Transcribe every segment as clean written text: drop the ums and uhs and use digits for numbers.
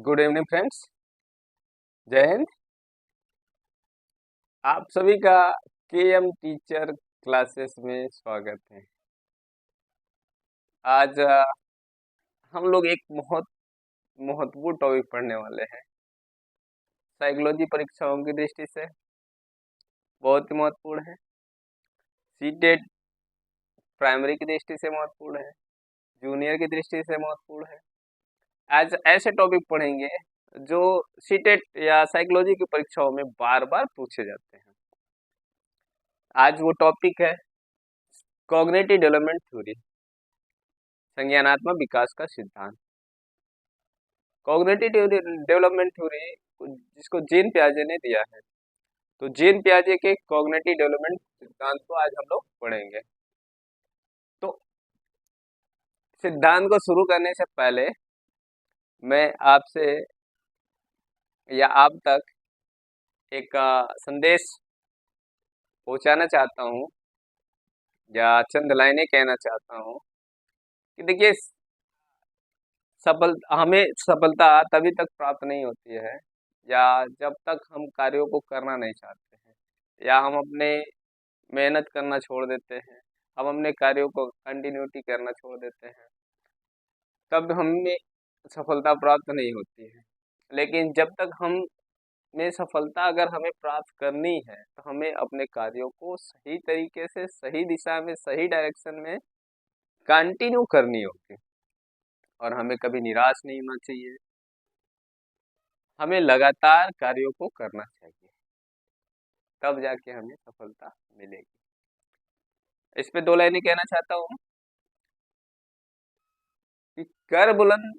Good evening friends. जय हिंद। आप सभी का केएम टीचर क्लासेस में स्वागत है। आज हम लोग एक बहुत महत्वपूर्ण टॉपिक पढ़ने वाले हैं। साइकोलॉजी परीक्षाओं की दृष्टि से बहुत ही महत्वपूर्ण है। सीटेट प्राइमरी की दृष्टि से महत्वपूर्ण है, जूनियर की दृष्टि से महत्वपूर्ण है। आज ऐसे टॉपिक पढ़ेंगे जो सीटेट या साइकोलॉजी की परीक्षाओं में बार बार पूछे जाते हैं। आज वो टॉपिक है कॉग्निटिव डेवलपमेंट थ्योरी, संज्ञानात्मक विकास का सिद्धांत। कॉग्निटिव डेवलपमेंट थ्योरी जिसको जीन पियाजे ने दिया है, तो जीन पियाजे के कॉग्निटिव डेवलपमेंट सिद्धांत को आज हम लोग पढ़ेंगे। तो सिद्धांत को शुरू करने से पहले मैं आपसे या आप तक एक संदेश पहुंचाना चाहता हूं या चंद लाइनें कहना चाहता हूं कि देखिए, हमें सफलता तभी तक प्राप्त नहीं होती है या जब तक हम कार्यों को करना नहीं चाहते हैं, या हम अपने मेहनत करना छोड़ देते हैं, हम अपने कार्यों को कंटिन्यूटी करना छोड़ देते हैं, तब हमें सफलता प्राप्त नहीं होती है। लेकिन जब तक हम में सफलता अगर हमें प्राप्त करनी है तो हमें अपने कार्यों को सही तरीके से, सही दिशा में, सही डायरेक्शन में कंटिन्यू करनी होगी और हमें कभी निराश नहीं होना चाहिए। हमें लगातार कार्यों को करना चाहिए, तब जाके हमें सफलता मिलेगी। इस पे दो लाइनें कहना चाहता हूँ कि कर बुलंद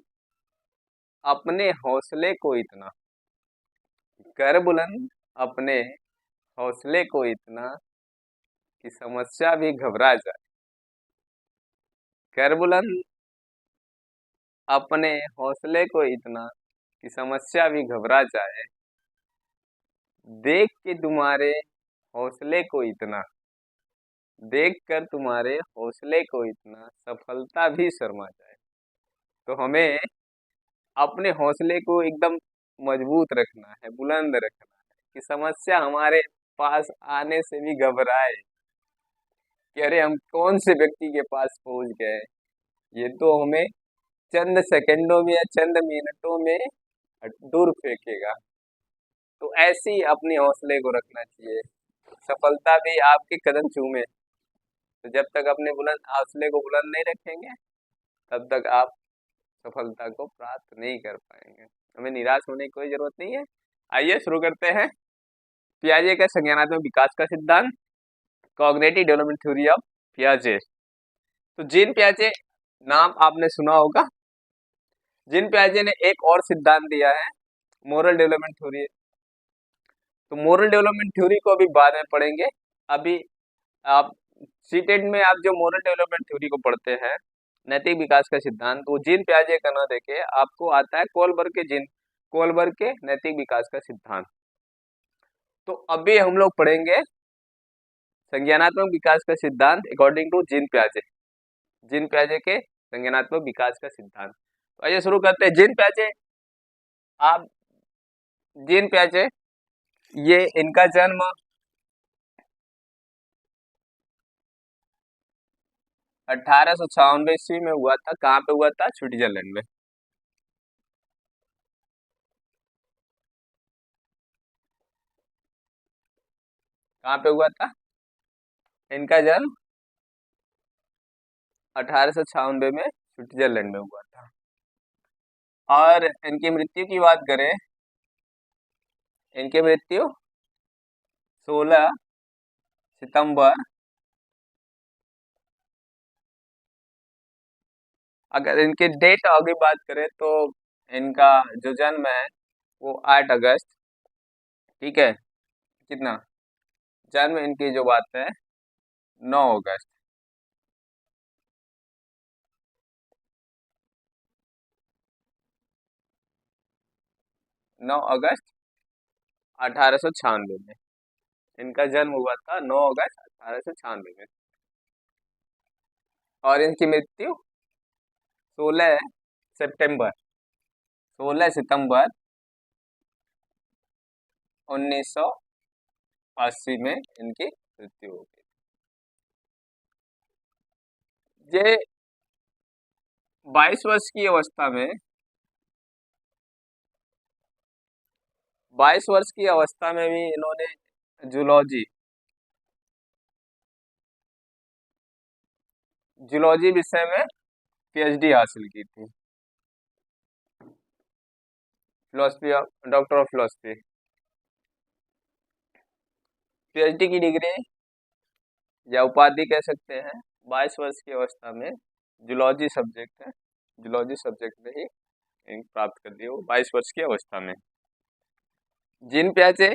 अपने हौसले को इतना, कर बुलंद अपने हौसले को इतना कि समस्या भी घबरा जाए। कर बुलंद अपने हौसले को इतना कि समस्या भी घबरा जाए, देख के तुम्हारे हौसले को इतना, देख कर तुम्हारे हौसले को इतना सफलता भी शर्मा जाए। तो हमें अपने हौसले को एकदम मजबूत रखना है, बुलंद रखना है कि समस्या हमारे पास आने से भी घबराए कि अरे हम कौन से व्यक्ति के पास पहुंच गए, ये तो हमें चंद सेकंडों में या चंद मिनटों में दूर फेंकेगा। तो ऐसे ही अपने हौसले को रखना चाहिए, सफलता भी आपके कदम चूमे। तो जब तक अपने बुलंद हौसले को बुलंद नहीं रखेंगे तब तक आप सफलता को प्राप्त नहीं कर पाएंगे। हमें निराश होने की कोई जरूरत नहीं है। आइए शुरू करते हैं। पियाजे का संज्ञानात्मक विकास का सिद्धांत, कॉग्निटिव डेवलपमेंट थ्योरी ऑफ पियाजे। तो जीन पियाजे नाम आपने सुना होगा। जीन पियाजे ने एक और सिद्धांत दिया है, मोरल डेवलपमेंट थ्योरी। तो मोरल डेवलपमेंट थ्योरी को अभी बाद में पढ़ेंगे। अभी आप सीटेट में आप जो मोरल डेवलपमेंट थ्योरी को पढ़ते हैं, नैतिक विकास का सिद्धांत, वो जीन पियाजे का ना देके आपको आता है कोलबर्ग के नैतिक विकास का सिद्धांत। तो अभी हम लोग पढ़ेंगे संज्ञानात्मक विकास का सिद्धांत अकॉर्डिंग टू जीन पियाजे के संज्ञानात्मक विकास का सिद्धांत। तो आइए शुरू करते हैं। आप जीन पियाजे, ये इनका जन्म 1896 ईस्वी में हुआ था। कहाँ पे हुआ था? स्विट्जरलैंड में। कहाँ पे हुआ था इनका जन्म? 1896 में स्विट्जरलैंड में हुआ था। और इनकी मृत्यु की बात करें, इनकी मृत्यु 16 सितंबर, अगर इनके डेट की बात करें तो इनका जो जन्म है वो 8 अगस्त, ठीक है, कितना जन्म इनकी जो बात है 9 अगस्त। 9 अगस्त 1896 में इनका जन्म हुआ था, 9 अगस्त 1896 में। और इनकी मृत्यु 16 सितंबर 16 सितंबर 1980 में इनकी मृत्यु हो गई। ये 22 वर्ष की अवस्था में 22 वर्ष की अवस्था में भी इन्होंने जूलॉजी जूलॉजी विषय में पीएचडी हासिल की थी। Philosophy of doctor of philosophy, PhD की डिग्री या उपाधि कह सकते हैं। 22 वर्ष की अवस्था में जूलॉजी सब्जेक्ट है, जूलॉजी सब्जेक्ट में ही प्राप्त कर दी वो 22 वर्ष की अवस्था में। जीन पियाजे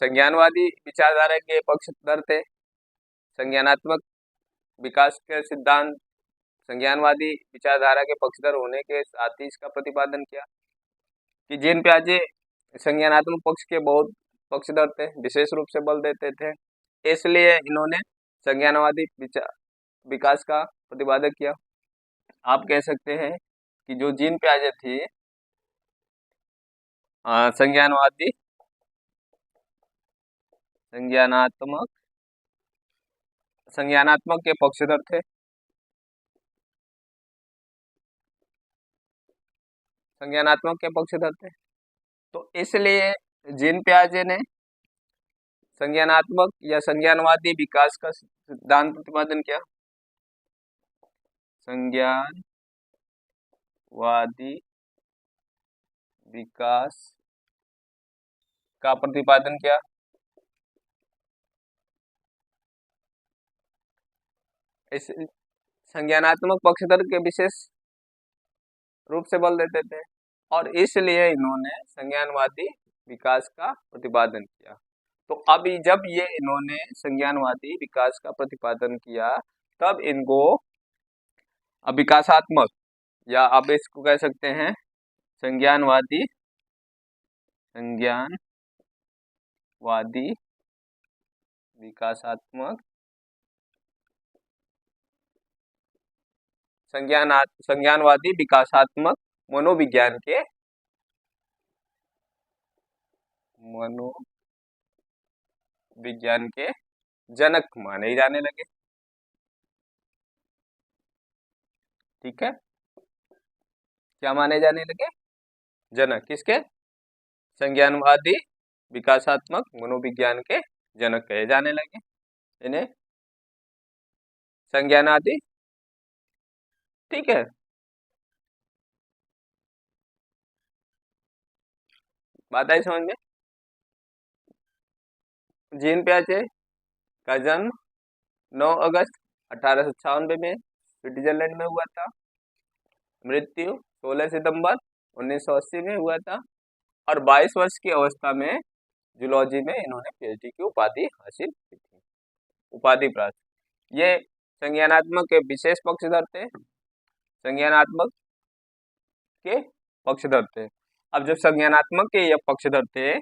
संज्ञानवादी विचारधारा के पक्षधर थे। संज्ञानात्मक विकास के सिद्धांत संज्ञानवादी विचारधारा के पक्षधर होने के साथ ही इसका प्रतिपादन किया कि जीन पियाजे संज्ञानात्मक पक्ष के बहुत पक्षधर थे, विशेष रूप से बल देते थे। इसलिए इन्होंने संज्ञानवादी विकास का प्रतिपादन किया। आप कह सकते हैं कि जो जीन पियाजे थी संज्ञानात्मक संज्ञानात्मक के पक्षधर थे। संज्ञानात्मक के पक्षधर थे, तो इसलिए जीन पियाजे ने संज्ञानात्मक या संज्ञानवादी विकास का सिद्धांत प्रतिपादन किया। संज्ञानवादी विकास का प्रतिपादन किया। इस संज्ञानात्मक पक्षधर के विशेष रूप से बल देते थे और इसलिए इन्होंने संज्ञानवादी विकास का प्रतिपादन किया। तो अभी जब ये इन्होंने संज्ञानवादी विकास का प्रतिपादन किया तब इनको विकासात्मक या अब इसको कह सकते हैं संज्ञानवादी विकासात्मक संज्ञानवादी विकासात्मक मनोविज्ञान के जनक माने जाने लगे। ठीक है, क्या माने जाने लगे? जनक। किसके? संज्ञानवादी विकासात्मक मनोविज्ञान के जनक कहे जाने लगे इन्हें संज्ञानादि। ठीक है, बात आई समझ में? जीन पियाजे का जन्म 9 अगस्त 1896 में स्विट्जरलैंड में हुआ था। मृत्यु 16 सितंबर 1980 में हुआ था और 22 वर्ष की अवस्था में जूलॉजी में इन्होंने पीएचडी की उपाधि हासिल की थी, उपाधि प्राप्त। ये संज्ञानात्मक के विशेष पक्षधर थे, संज्ञानात्मक के पक्षधर थे। अब जब संज्ञानात्मक के ये पक्षधर थे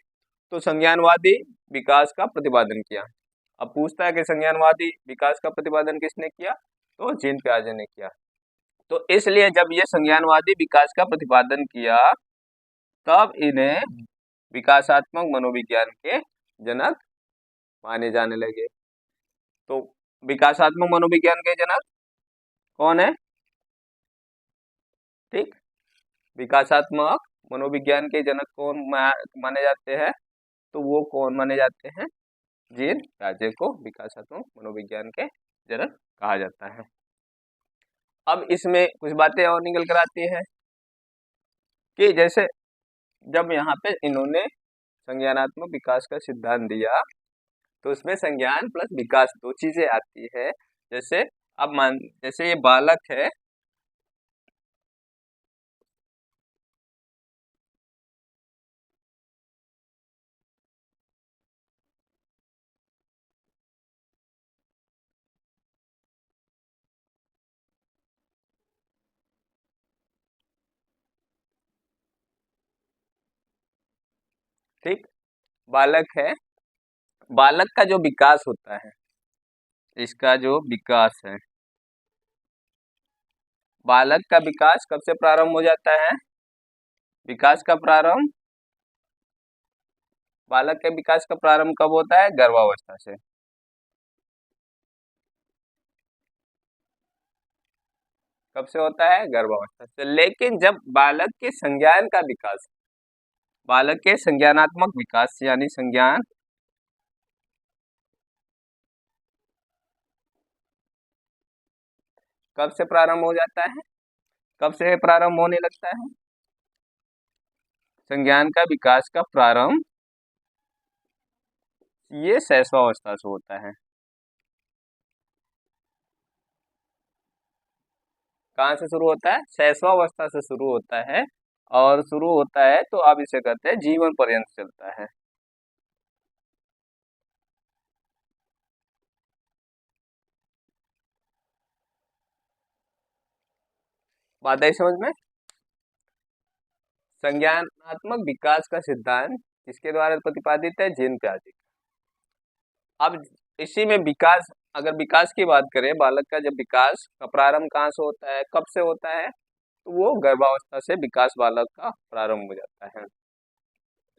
तो संज्ञानवादी विकास का प्रतिपादन किया। अब पूछता है कि संज्ञानवादी विकास का प्रतिपादन किसने किया? तो जीन पियाजे ने किया। तो इसलिए जब ये संज्ञानवादी विकास का प्रतिपादन किया तब इन्हें विकासात्मक मनोविज्ञान के जनक माने जाने लगे। तो विकासात्मक मनोविज्ञान के जनक कौन है? ठीक, विकासात्मक मनोविज्ञान के जनक कौन माने जाते हैं? तो वो कौन माने जाते हैं? जीन पियाजे को विकासात्मक मनोविज्ञान के जनक कहा जाता है। अब इसमें कुछ बातें और निकल कर आती हैं कि जैसे जब यहाँ पे इन्होंने संज्ञानात्मक विकास का सिद्धांत दिया तो उसमें संज्ञान प्लस विकास दो चीजें आती है। जैसे अब जैसे ये बालक है, ठीक, बालक है, बालक का जो विकास होता है, इसका जो विकास है बालक का विकास कब से प्रारंभ हो जाता है? विकास का प्रारंभ बालक के विकास का प्रारंभ कब होता है? गर्भावस्था से। कब से होता है? गर्भावस्था से। लेकिन जब बालक के संज्ञान का विकास, बालक के संज्ञानात्मक विकास यानी संज्ञान कब से प्रारंभ हो जाता है? कब से प्रारंभ होने लगता है? संज्ञान का विकास का प्रारंभ ये शैशवावस्था से होता है। कहाँ से शुरू होता है? शैशवावस्था से शुरू होता है। और शुरू होता है तो आप इसे कहते हैं जीवन पर्यंत चलता है। बात आई समझ में? संज्ञानात्मक विकास का सिद्धांत किसके द्वारा प्रतिपादित है? जीन प्याजे। अब इसी में विकास, अगर विकास की बात करें, बालक का जब विकास का प्रारंभ कहाँ से होता है, कब से होता है, तो वो गर्भावस्था से विकास बालक का प्रारंभ हो जाता है।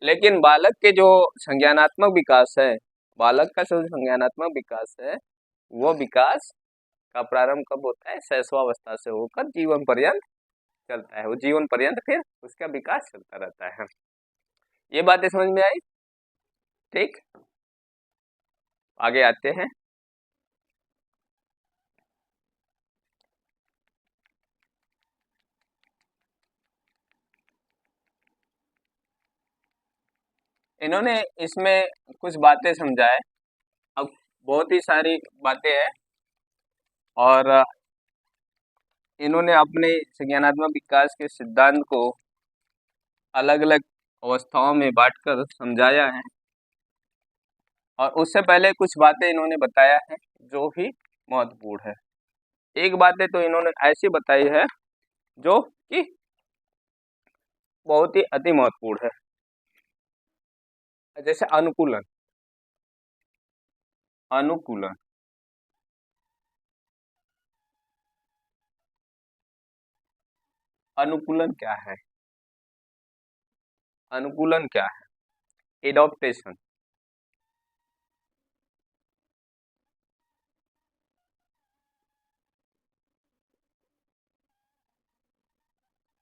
लेकिन बालक के जो संज्ञानात्मक विकास है, बालक का जो संज्ञानात्मक विकास है, वो विकास का प्रारंभ कब होता है? शैशवावस्था से होकर जीवन पर्यंत चलता है। वो जीवन पर्यंत फिर उसका विकास चलता रहता है। ये बातें समझ में आई? ठीक, आगे आते हैं। इन्होंने इसमें कुछ बातें समझाए। अब बहुत ही सारी बातें हैं और इन्होंने अपने संज्ञानात्मक विकास के सिद्धांत को अलग अलग अवस्थाओं में बांटकर समझाया है। और उससे पहले कुछ बातें इन्होंने बताया है जो भी महत्वपूर्ण है। एक बातें तो इन्होंने ऐसी बताई है जो कि बहुत ही अति महत्वपूर्ण है। जैसे अनुकूलन। अनुकूलन अनुकूलन क्या है? अनुकूलन क्या है? एडॉप्टेशन।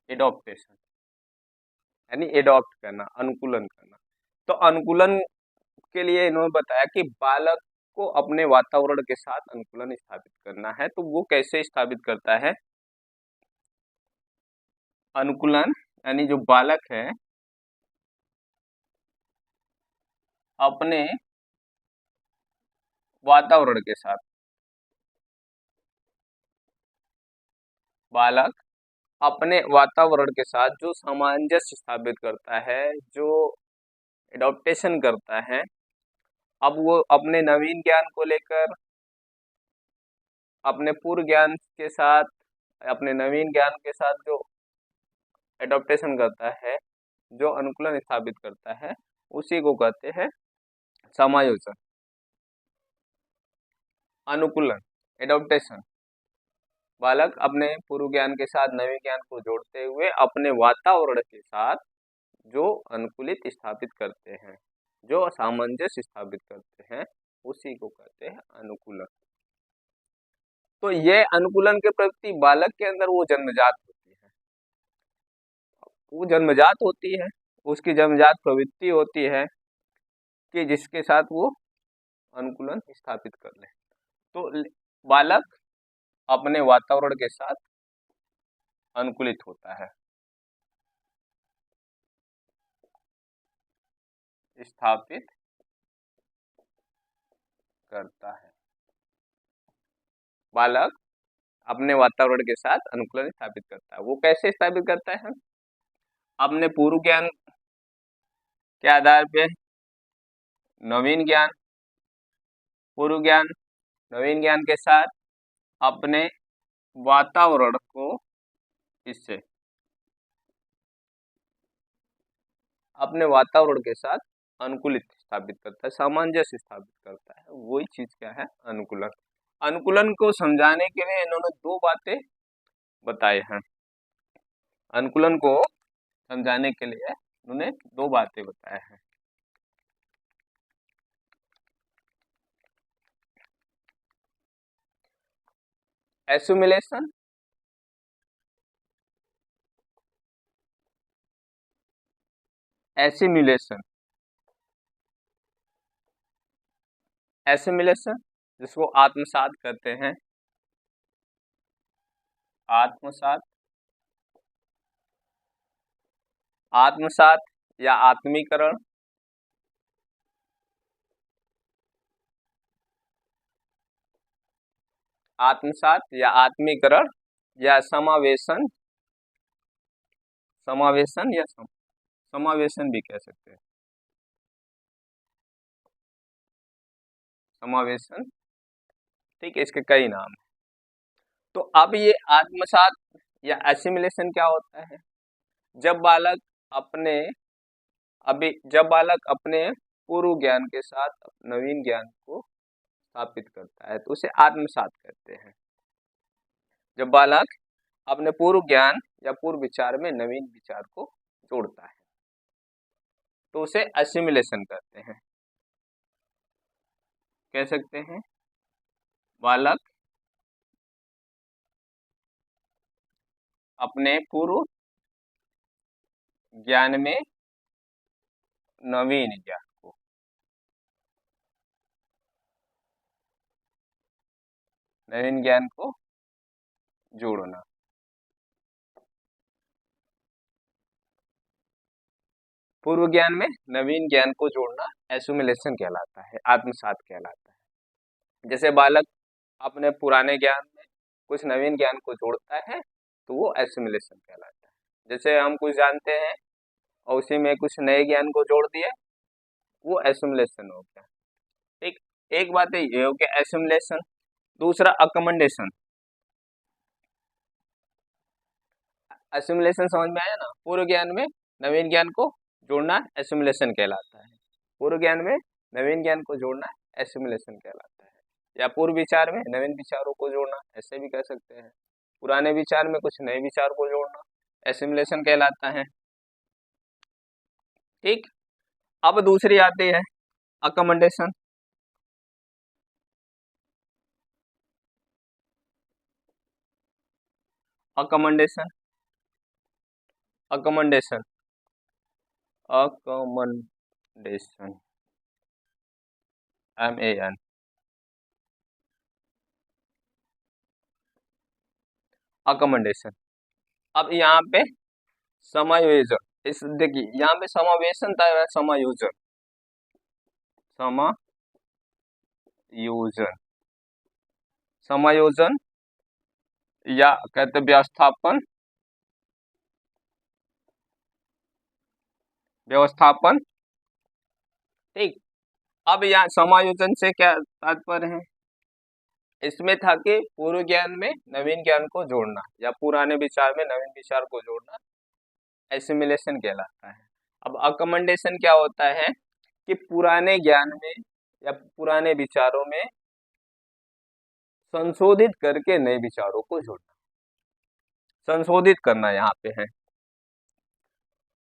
एडॉप्टेशन यानी एडॉप्ट करना, अनुकूलन करना। तो अनुकूलन के लिए इन्होंने बताया कि बालक को अपने वातावरण के साथ अनुकूलन स्थापित करना है। तो वो कैसे स्थापित करता है? अनुकूलन यानी जो बालक है अपने वातावरण के साथ, बालक अपने वातावरण के साथ जो सामंजस्य स्थापित करता है, जो एडॉप्टेशन करता है, अब वो अपने नवीन ज्ञान को लेकर, अपने पूर्व ज्ञान के साथ, अपने नवीन ज्ञान के साथ जो एडॉप्टेशन करता है, जो अनुकूलन स्थापित करता है, उसी को कहते हैं समायोजन। अनुकूलन, एडॉप्टेशन, बालक अपने पूर्व ज्ञान के साथ नवीन ज्ञान को जोड़ते हुए अपने वातावरण के साथ जो अनुकूलित स्थापित करते हैं, जो सामंजस्य स्थापित करते हैं, उसी को कहते हैं अनुकूलन। तो ये अनुकूलन के प्रति बालक के अंदर वो जन्मजात होती है, वो जन्मजात होती है, उसकी जन्मजात प्रवृत्ति होती है कि जिसके साथ वो अनुकूलन स्थापित कर ले। तो बालक अपने वातावरण के साथ अनुकूलित होता है, स्थापित करता है। बालक अपने वातावरण के साथ अनुकूलन स्थापित करता है। वो कैसे स्थापित करता है? अपने पूर्व ज्ञान के आधार पे नवीन ज्ञान, पूर्व ज्ञान, नवीन ज्ञान के साथ अपने वातावरण को इससे अपने वातावरण के साथ अनुकूलित स्थापित करता है, सामंजस्य स्थापित करता है। वही चीज क्या है? अनुकूलन। अनुकूलन को समझाने के लिए इन्होंने दो बातें बताए हैं। अनुकूलन को समझाने के लिए उन्होंने दो बातें बताए हैं। एसिमिलेशन, एसिमिलेशन, एसिमिलेशन जिसको आत्मसात कहते हैं, आत्मसात, आत्मसात या आत्मीकरण, आत्मसात या आत्मीकरण या समावेशन, समावेशन या समावेशन भी कह सकते हैं, समावेशन। ठीक है, इसके कई नाम हैं। तो अब ये आत्मसात या एसिमिलेशन क्या होता है? जब बालक अपने जब बालक अपने पूर्व ज्ञान के साथ नवीन ज्ञान को स्थापित करता है तो उसे आत्मसात कहते हैं। जब बालक अपने पूर्व ज्ञान या पूर्व विचार में नवीन विचार को जोड़ता है तो उसे एसिमिलेशन कहते हैं। कह सकते हैं बालक अपने पूर्व ज्ञान में नवीन ज्ञान को, नवीन ज्ञान को जोड़ना। पूर्व ज्ञान में नवीन ज्ञान को जोड़ना एसिमिलेशन कहलाता है, आत्मसात कहलाता है। जैसे बालक अपने पुराने ज्ञान में कुछ नवीन ज्ञान को जोड़ता है तो वो एसिमिलेशन कहलाता है। जैसे हम कुछ जानते हैं और उसी में कुछ नए ज्ञान को जोड़ दिए, वो एसिमिलेशन हो गया। एक एक बात ये हो गया एसिमिलेशन। दूसरा अकमंडेशन। एसिमिलेशन समझ में आया ना? पूर्व ज्ञान में नवीन ज्ञान को जोड़ना एसिमिलेशन कहलाता है। पूर्व ज्ञान में नवीन ज्ञान को जोड़ना एसिमिलेशन कहलाता है। या पूर्व विचार में नवीन विचारों को जोड़ना, ऐसे भी कह सकते हैं। पुराने विचार में कुछ नए विचार को जोड़ना एसिमिलेशन कहलाता है। ठीक, अब दूसरी आती है अकमंडेशन। अकमंडेशन, अकमंडेशन, अकमंडेशन, MAN। अकमंडेशन। अब यहाँ पे समायोजन, इस देखिए यहाँ पे समावेशन था या समायोजन, समायोजन, समायोजन या कहते व्यवस्थापन, व्यवस्थापन। ठीक, अब यहाँ समायोजन से क्या तात्पर्य है? इसमें था कि पूर्व ज्ञान में नवीन ज्ञान को जोड़ना या पुराने विचार में नवीन विचार को जोड़ना एसिमिलेशन कहलाता है। अब अकमंडेशन क्या होता है कि पुराने ज्ञान में या पुराने विचारों में संशोधित करके नए विचारों को जोड़ना, संशोधित करना यहाँ पे है।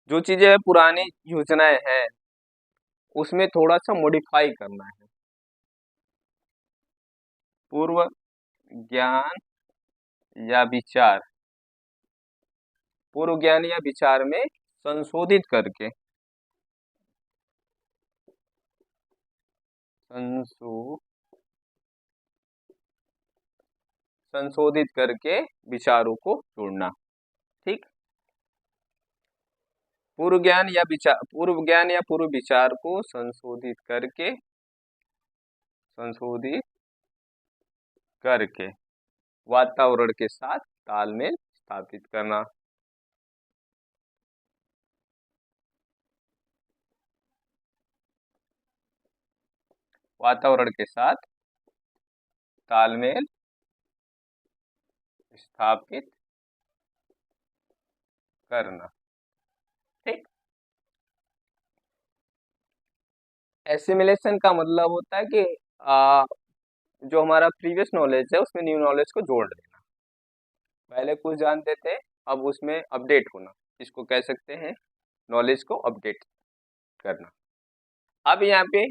जो चीजें पुरानी योजनाएं हैं उसमें थोड़ा सा मॉडिफाई करना है। पूर्व ज्ञान या विचार, पूर्व ज्ञान या विचार में संशोधित करके, संशोधित करके विचारों को जोड़ना। ठीक, पूर्व ज्ञान या विचार, पूर्व ज्ञान या पूर्व विचार को संशोधित करके, संशोधित करके वातावरण के साथ तालमेल स्थापित करना। वातावरण के साथ तालमेल स्थापित करना। ठीक, एसिमिलेशन का मतलब होता है कि जो हमारा प्रीवियस नॉलेज है उसमें न्यू नॉलेज को जोड़ लेना। पहले कुछ जानते थे, अब उसमें अपडेट होना, इसको कह सकते हैं नॉलेज को अपडेट करना। अब यहाँ पे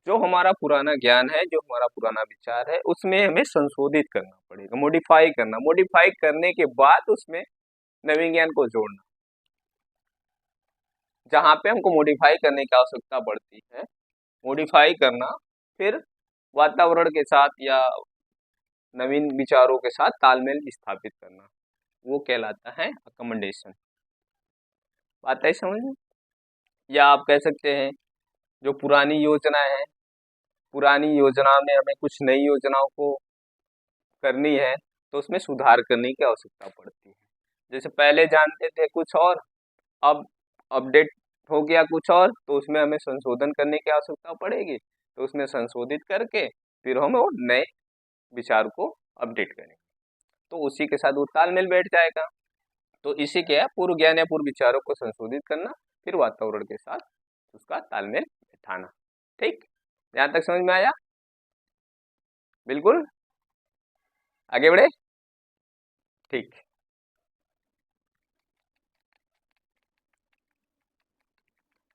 जो हमारा पुराना ज्ञान है, जो हमारा पुराना विचार है, उसमें हमें संशोधित करना पड़ेगा, मॉडिफाई करना, मॉडिफाई करने के बाद उसमें नवीन ज्ञान को जोड़ना। जहाँ पे हमको मॉडिफाई करने की आवश्यकता पड़ती है, मॉडिफाई करना, फिर वातावरण के साथ या नवीन विचारों के साथ तालमेल स्थापित करना, वो कहलाता है अकोमोडेशन। बात है समझ में? या आप कह सकते हैं जो पुरानी योजना है, पुरानी योजना में हमें कुछ नई योजनाओं को करनी है, तो उसमें सुधार करने की आवश्यकता पड़ती है। जैसे पहले जानते थे कुछ और, अब अपडेट हो गया कुछ और, तो उसमें हमें संशोधन करने की आवश्यकता पड़ेगी, तो उसमें संशोधित करके फिर हम वो नए विचार को अपडेट करेंगे, तो उसी के साथ वो तालमेल बैठ जाएगा। तो इसी के है पूर्व ज्ञान या पूर्व विचारों को संशोधित करना, फिर वातावरण के साथ उसका तालमेल बैठाना। ठीक, यहाँ तक समझ में आया? बिल्कुल, आगे बढ़े। ठीक,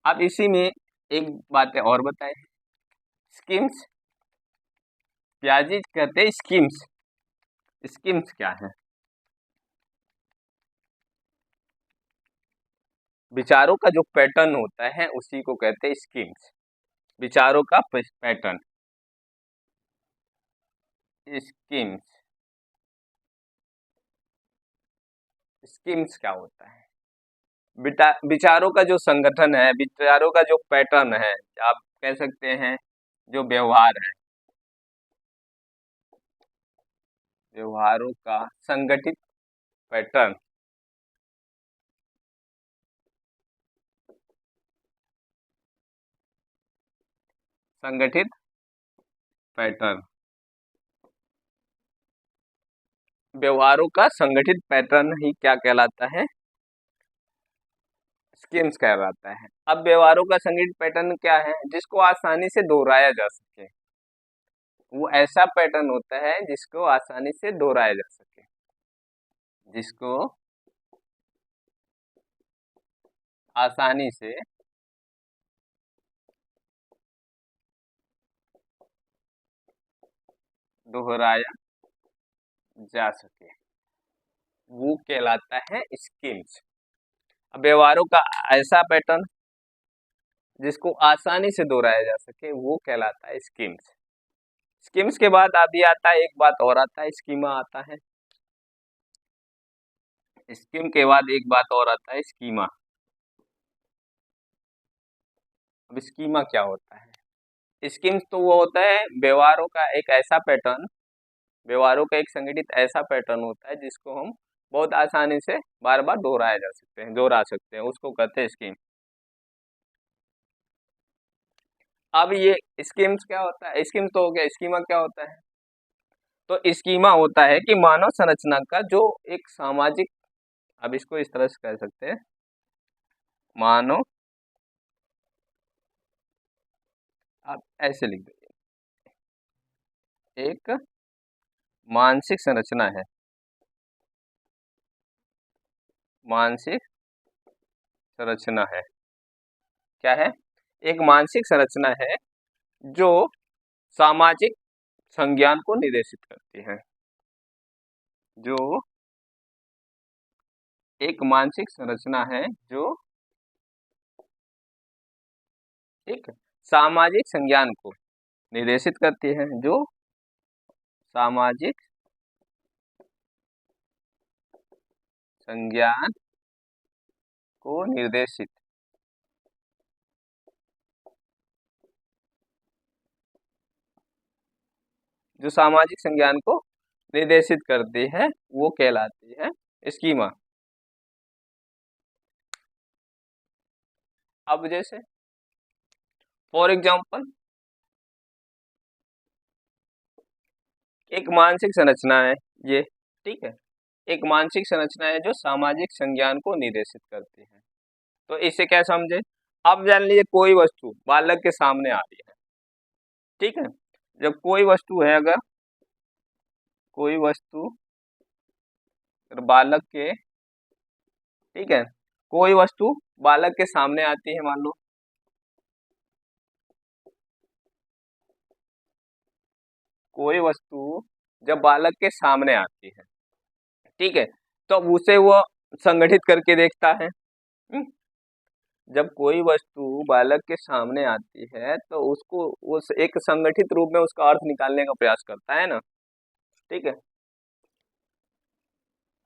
अब इसी में एक बात और बताए, स्कीम्स। प्याजी कहते हैं स्कीम्स। स्कीम्स क्या है? विचारों का जो पैटर्न होता है उसी को कहते हैं स्कीम्स। विचारों का पैटर्न, स्कीम्स। स्कीम्स क्या होता है? विचारों का जो संगठन है, विचारों का जो पैटर्न है, आप कह सकते हैं जो व्यवहार है, व्यवहारों का संगठित पैटर्न, संगठित पैटर्न, व्यवहारों का संगठित पैटर्न ही क्या कहलाता है? स्कीम्स कहलाता है। अब व्यवहारों का संगठित पैटर्न क्या है? जिसको आसानी से दोहराया जा सके, वो ऐसा पैटर्न होता है जिसको आसानी से दोहराया जा सके, जिसको आसानी से दोहराया जा सके, वो कहलाता है स्कीम्स। अब व्यवहारों का ऐसा पैटर्न जिसको आसानी से दोहराया जा सके, वो कहलाता है स्कीम्स। स्कीम्स के बाद अभी आता है एक बात और आता है, स्कीमा आता है। स्कीम के बाद एक बात और आता है, स्कीमा। अब स्कीमा क्या होता है? स्कीम्स तो वो होता है व्यवहारों का एक ऐसा पैटर्न, व्यवहारों का एक संगठित ऐसा पैटर्न होता है जिसको हम बहुत आसानी से बार बार दोहराया जा सकते हैं, दोहरा सकते हैं, उसको कहते हैं स्कीम। अब ये स्कीम्स क्या होता है? स्कीम्स तो हो गया, स्कीमा क्या होता है? तो स्कीमा होता है कि मानव संरचना का जो एक सामाजिक, अब इसको इस तरह से कह सकते हैं, मानव, आप ऐसे लिख दीजिए, एक मानसिक संरचना है, मानसिक संरचना है, क्या है? एक मानसिक संरचना है जो सामाजिक संज्ञान को निर्देशित करती है, जो एक मानसिक संरचना है जो एक सामाजिक संज्ञान को निर्देशित करती है, जो सामाजिक संज्ञान को निर्देशित, जो सामाजिक संज्ञान को निर्देशित करती है, वो कहलाती है स्कीमा। अब जैसे फॉर एग्जाम्पल एक मानसिक संरचना है ये, ठीक है, एक मानसिक संरचना है जो सामाजिक संज्ञान को निर्देशित करती है। तो इसे क्या समझे? अब जान लीजिए कोई वस्तु बालक के सामने आ रही है, ठीक है, जब कोई वस्तु है, अगर कोई वस्तु और बालक के, ठीक है, कोई वस्तु बालक के सामने आती है, मान लो कोई वस्तु जब बालक के सामने आती है, ठीक है, तो अब उसे वो संगठित करके देखता है। हम्म, जब कोई वस्तु बालक के सामने आती है तो उसको उस एक संगठित रूप में उसका अर्थ निकालने का प्रयास करता है ना, ठीक है।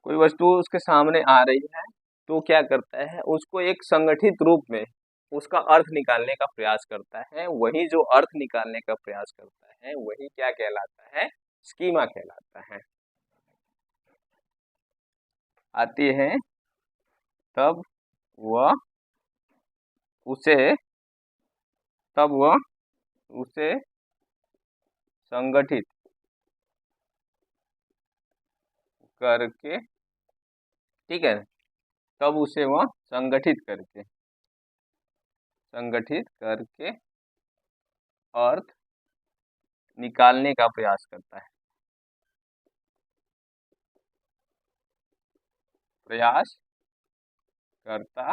कोई वस्तु उसके सामने आ रही है तो क्या करता है, उसको एक संगठित रूप में उसका अर्थ निकालने का प्रयास करता है। वही जो अर्थ निकालने का प्रयास करता है वही क्या कहलाता है, स्कीमा कहलाता है। आती है तब वह उसे तब वह उसे संगठित करके, ठीक है, तब उसे वह संगठित करके अर्थ निकालने का प्रयास करता है, प्रयास करता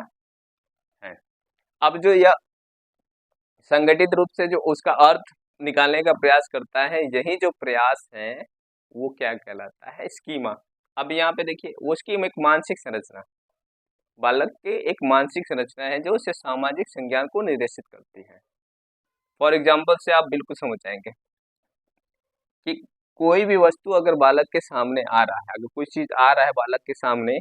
है। अब जो यह संगठित रूप से जो उसका अर्थ निकालने का प्रयास करता है, यही जो प्रयास है वो क्या कहलाता है, स्कीमा। अब यहाँ पे देखिए वो स्कीम एक मानसिक संरचना, बालक के एक मानसिक संरचना है जो उसे सामाजिक संज्ञान को निर्देशित करती है। फॉर एग्जाम्पल से आप बिल्कुल समझ जाएंगे कि कोई भी वस्तु अगर बालक के सामने आ रहा है, अगर कोई चीज आ रहा है बालक के सामने,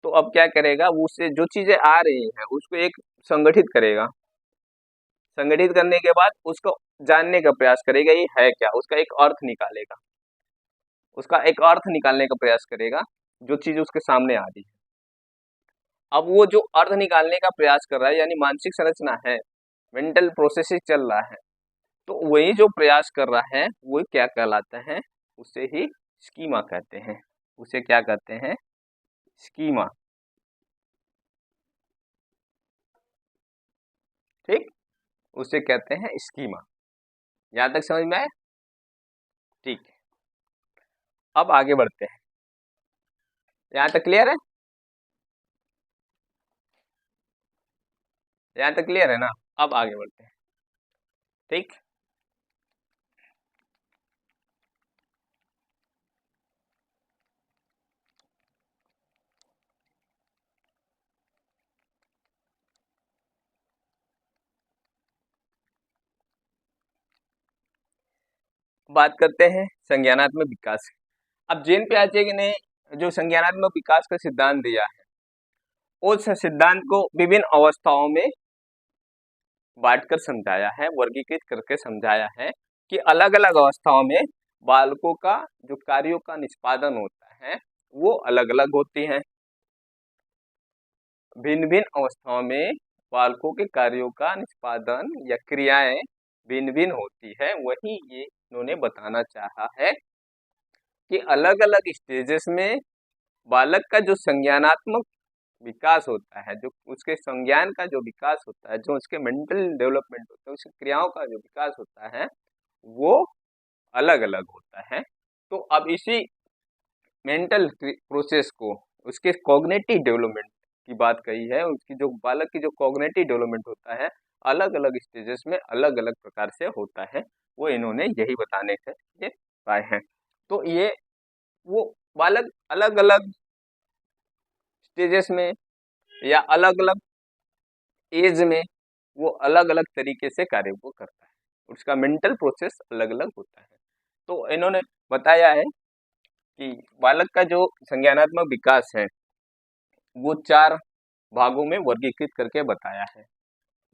तो अब क्या करेगा, वो उससे जो चीजें आ रही हैं उसको एक संगठित करेगा। संगठित करने के बाद उसको जानने का प्रयास करेगा ये है क्या, उसका एक अर्थ निकालेगा, उसका एक अर्थ निकालने का प्रयास करेगा जो चीज उसके सामने आ रही है। अब वो जो अर्थ निकालने का प्रयास कर रहा है यानी मानसिक संरचना है, मेंटल प्रोसेसिंग चल रहा है, तो वही जो प्रयास कर रहा है वो क्या कहलाता है, उसे ही स्कीमा कहते हैं। उसे क्या कहते हैं, स्कीमा, ठीक, उसे कहते हैं स्कीमा। यहां तक समझ में आया, ठीक है। अब आगे बढ़ते हैं, यहां तक क्लियर है, यहां तक क्लियर है ना। अब आगे बढ़ते हैं, ठीक। बात करते हैं संज्ञानात्मक विकास। अब जेन पियाजे ने जो संज्ञानात्मक विकास का सिद्धांत दिया है, उस सिद्धांत को विभिन्न अवस्थाओं में बांटकर समझाया है, वर्गीकृत करके समझाया है कि अलग अलग अवस्थाओं में बालकों का जो कार्यों का निष्पादन होता है वो अलग अलग होती हैं। भिन्न भिन्न अवस्थाओं में बालकों के कार्यों का निष्पादन या क्रियाएं भिन्न भिन्न होती है। वही ये इन्होंने बताना चाहा है कि अलग अलग स्टेजेस में बालक का जो संज्ञानात्मक विकास होता है, जो उसके संज्ञान का जो विकास होता है, जो उसके मेंटल डेवलपमेंट होता है, उसकी क्रियाओं का जो विकास होता है वो अलग अलग होता है। तो अब इसी मेंटल प्रोसेस को, उसके कॉग्निटिव डेवलपमेंट की बात कही है, उसकी जो बालक की जो कॉग्निटिव डेवलपमेंट होता है अलग अलग स्टेजेस में अलग अलग प्रकार से होता है, वो इन्होंने यही बताने के ये पाए हैं। तो ये वो बालक अलग अलग स्टेजेस में या अलग अलग एज में वो अलग अलग तरीके से कार्य को करता है, उसका मेंटल प्रोसेस अलग अलग होता है। तो इन्होंने बताया है कि बालक का जो संज्ञानात्मक विकास है वो 4 भागों में वर्गीकृत करके बताया है।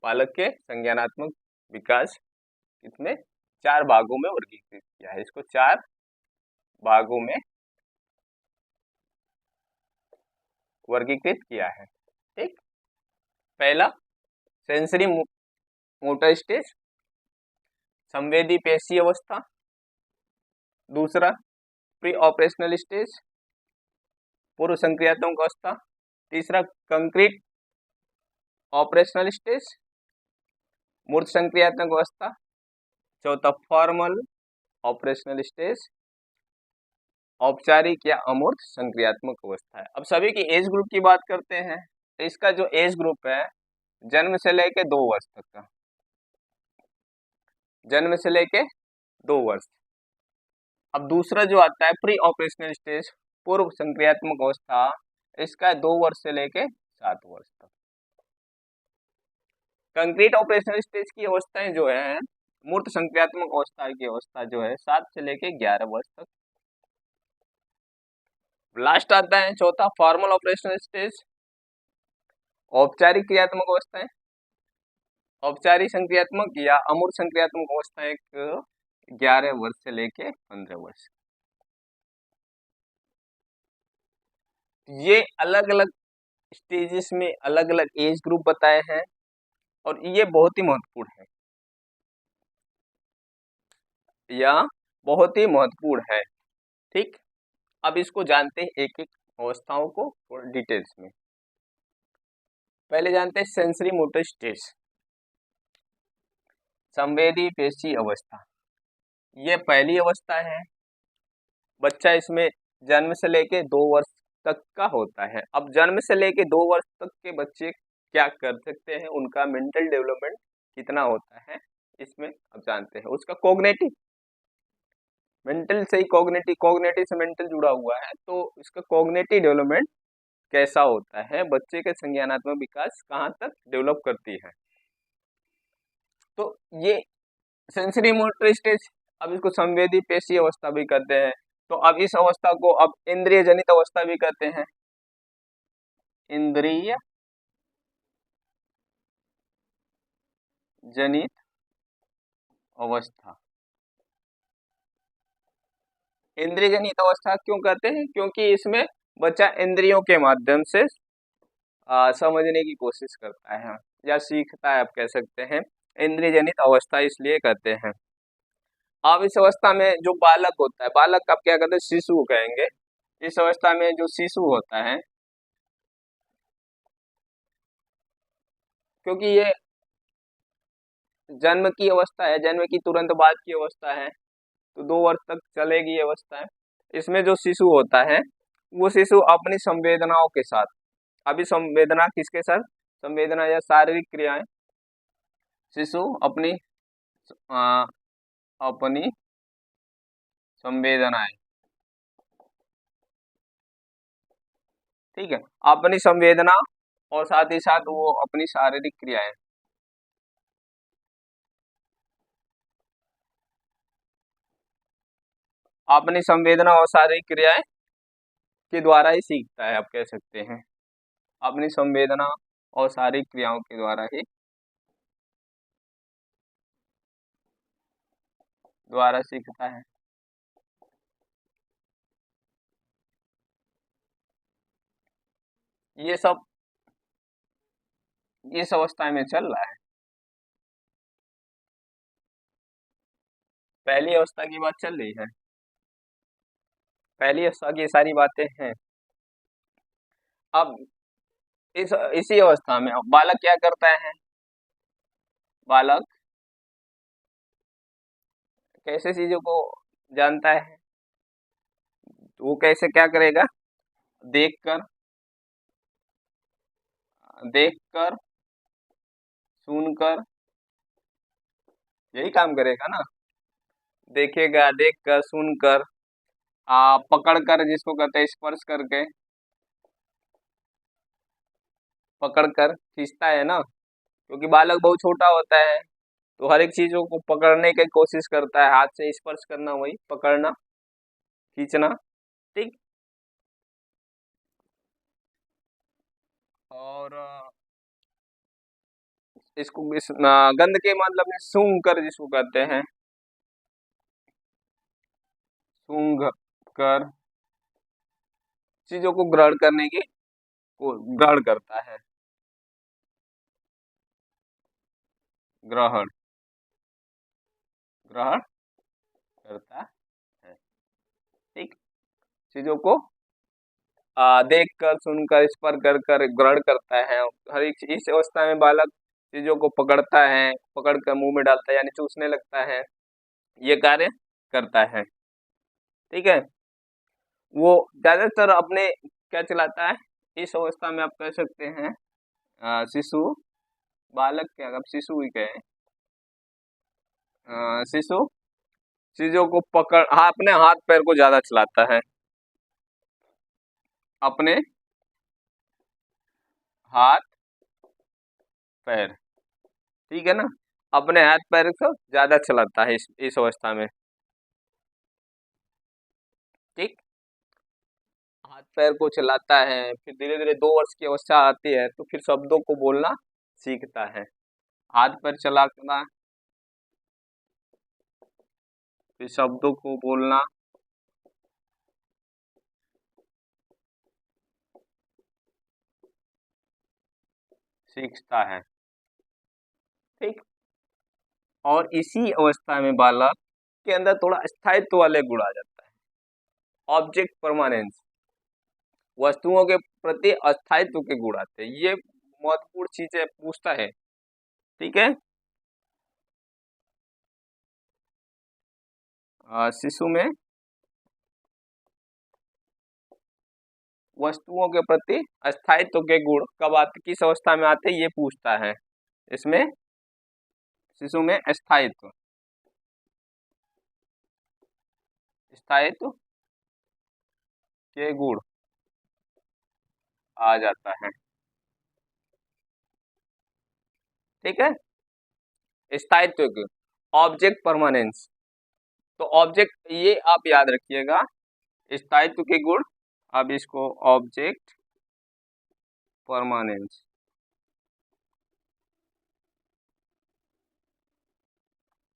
बालक के संज्ञानात्मक विकास इसमें 4 भागों में वर्गीकृत किया है, इसको 4 भागों में वर्गीकृत किया है, ठीक। पहला सेंसरी मोटर स्टेज, संवेदी पेशी अवस्था। दूसरा प्री ऑपरेशनल स्टेज, पूर्व संक्रियात्मक अवस्था। तीसरा कंक्रीट ऑपरेशनल स्टेज, मूर्त संक्रियात्मक अवस्था। चौथा फॉर्मल ऑपरेशनल स्टेज। औपचारिक या अमूर्त संक्रियात्मक अवस्था है। अब सभी की एज ग्रुप की बात करते हैं, तो इसका जो एज ग्रुप है जन्म से लेके 2 वर्ष तक का, जन्म से लेके 2 वर्ष। अब दूसरा जो आता है प्री ऑपरेशनल स्टेज, पूर्व संक्रियात्मक अवस्था, इसका 2 वर्ष से लेके 7 वर्ष तक। कंक्रीट ऑपरेशनल स्टेज की अवस्थाएं जो है, मूर्त संक्रियात्मक अवस्था की अवस्था जो है 7 से लेके 11 वर्ष तक। लास्ट आता है चौथा फॉर्मल ऑपरेशनल स्टेज, औपचारिक क्रियात्मक अवस्थाएं, औपचारिक संक्रियात्मक या अमूर्त संक्रियात्मक अवस्था एक 11 वर्ष से लेके 15 वर्ष। ये अलग अलग स्टेजेस में अलग अलग एज ग्रुप बताए हैं और ये बहुत ही महत्वपूर्ण है, या बहुत ही महत्वपूर्ण है। ठीक, अब इसको जानते हैं एक एक अवस्थाओं को और डिटेल्स में। पहले जानते हैं सेंसरी मोटर स्टेज, संवेदी पेशी अवस्था। ये पहली अवस्था है, बच्चा इसमें जन्म से लेके 2 वर्ष तक का होता है। अब जन्म से लेके 2 वर्ष तक के बच्चे क्या कर सकते हैं, उनका मेंटल डेवलपमेंट कितना होता है इसमें अब जानते हैं। उसका कोग्नेटिव, मेंटल से ही कोग्नेटिव, कोग्नेटिव से मेंटल जुड़ा हुआ है, तो इसका कोग्नेटिव डेवलपमेंट कैसा होता है, बच्चे के संज्ञानात्मक विकास कहाँ तक डेवलप करती है। तो ये सेंसरी मोटर स्टेज, अब इसको संवेदी पेशी अवस्था भी कहते हैं। तो अब इस अवस्था को अब इंद्रिय जनित अवस्था भी कहते हैं, इंद्रिय जनित अवस्था। इंद्रिय जनित अवस्था क्यों कहते हैं, क्योंकि इसमें बच्चा इंद्रियों के माध्यम से समझने की कोशिश करता है या सीखता है, आप कह सकते हैं। इंद्रिय जनित अवस्था इसलिए कहते हैं। अब इस अवस्था में जो बालक होता है, बालक आप क्या कहते हैं, शिशु कहेंगे। इस अवस्था में जो शिशु होता है, क्योंकि ये जन्म की अवस्था है, जन्म की तुरंत बाद की अवस्था है, तो 2 वर्ष तक चलेगी ये अवस्था है। इसमें जो शिशु होता है वो शिशु अपनी संवेदनाओं के साथ, अभी संवेदना किसके साथ, संवेदना या शारीरिक क्रियाएं, शिशु अपनी अपनी संवेदनाएं, ठीक है, अपनी संवेदना और साथ ही साथ वो अपनी शारीरिक क्रियाएं, अपनी संवेदना और शारीरिक क्रियाएं के द्वारा ही सीखता है, आप कह सकते हैं। अपनी संवेदना और शारीरिक क्रियाओं के द्वारा ही सीखता है। ये सब इस अवस्था में चल रहा है। पहली अवस्था की बात चल रही है, पहली अवस्था की सारी बातें हैं। अब इसी अवस्था में बालक क्या करता है, बालक कैसे चीजों को जानता है, तो वो कैसे क्या करेगा, देखकर, देखकर, सुनकर, यही काम करेगा ना। देखेगा, देखकर, सुनकर, पकड़कर, जिसको कहते हैं स्पर्श करके, पकड़कर खींचता है ना, क्योंकि बालक बहुत छोटा होता है, तो हर एक चीजों को पकड़ने की कोशिश करता है, हाथ से स्पर्श करना, वही पकड़ना, खींचना, ठीक। और इसको गंध के मतलब में सूंघ कर, जिसको कहते हैं सूंघ कर, चीजों को ग्रहण करने की को ग्रहण करता है, ग्रहण, ग्रहण करता है, ठीक। चीजों को देख कर, सुनकर, स्पर्श कर कर ग्रहण करता है। हर एक इस अवस्था में बालक चीजों को पकड़ता है, पकड़ कर मुंह में डालता है, यानी चूसने लगता है, ये कार्य करता है, ठीक है। वो ज्यादातर अपने क्या चलाता है, इस अवस्था में आप कह सकते हैं शिशु, बालक क्या, अब शिशु ही कहें, शिशु चीजों को पकड़, हाँ, अपने हाथ पैर को ज्यादा चलाता है, अपने हाथ पैर, ठीक है ना, अपने हाथ पैर को ज्यादा चलाता है इस अवस्था में। ठीक, हाथ पैर को चलाता है, फिर धीरे धीरे 2 वर्ष की अवस्था आती है तो फिर शब्दों को बोलना सीखता है, हाथ पैर चलाना, फिर शब्दों को बोलना सीखता है। ठीक, और इसी अवस्था में बालक के अंदर थोड़ा स्थायित्व वाले गुण आ जाता है, ऑब्जेक्ट परमानेंस, वस्तुओं के प्रति अस्थायित्व के गुण आते हैं, ये महत्वपूर्ण चीजें पूछता है। ठीक है, शिशु में वस्तुओं के प्रति अस्थायित्व के गुण कब आते, किस अवस्था में आते, ये पूछता है। इसमें शिशु में स्थायित्व, स्थायित्व के गुण आ जाता है। ठीक है, स्थायित्व के, ऑब्जेक्ट परमानेंस, तो ऑब्जेक्ट ये आप याद रखिएगा, स्थायित्व के गुण, अब इसको ऑब्जेक्ट परमानेंस,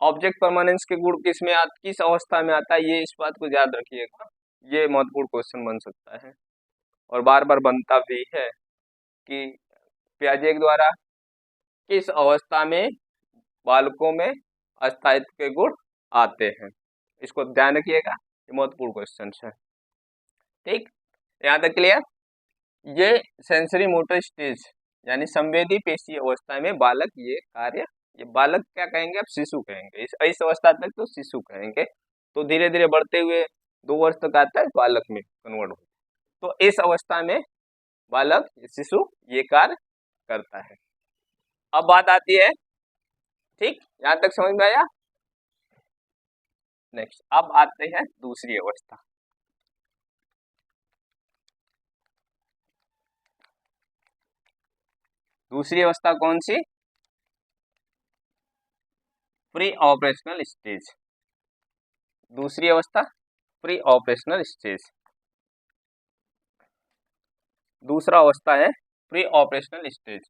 ऑब्जेक्ट परमानेंस के गुण किस में किस अवस्था में आता है, ये इस बात को याद रखिएगा, ये महत्वपूर्ण क्वेश्चन बन सकता है और बार बार बनता भी है कि पियाजे द्वारा किस अवस्था में बालकों में अस्थायित्व के गुण आते हैं, इसको ध्यान रखिएगा, ये महत्वपूर्ण क्वेश्चन है। ठीक, यहाँ तक क्लियर। ये सेंसरी मोटर स्टेज यानी संवेदी पेशी अवस्था में बालक ये कार्य, ये बालक क्या कहेंगे, अब शिशु कहेंगे, इस अवस्था तक तो शिशु कहेंगे, तो धीरे धीरे बढ़ते हुए 2 वर्ष तक आता है बालक में कन्वर्ट हो, तो इस अवस्था में बालक शिशु ये कार्य करता है। अब बात आती है, ठीक, यहाँ तक समझ में आया। नेक्स्ट, अब आते हैं दूसरी अवस्था। दूसरी अवस्था कौन सी, प्री ऑपरेशनल स्टेज, दूसरी अवस्था प्री ऑपरेशनल स्टेज, दूसरा अवस्था है प्री ऑपरेशनल स्टेज।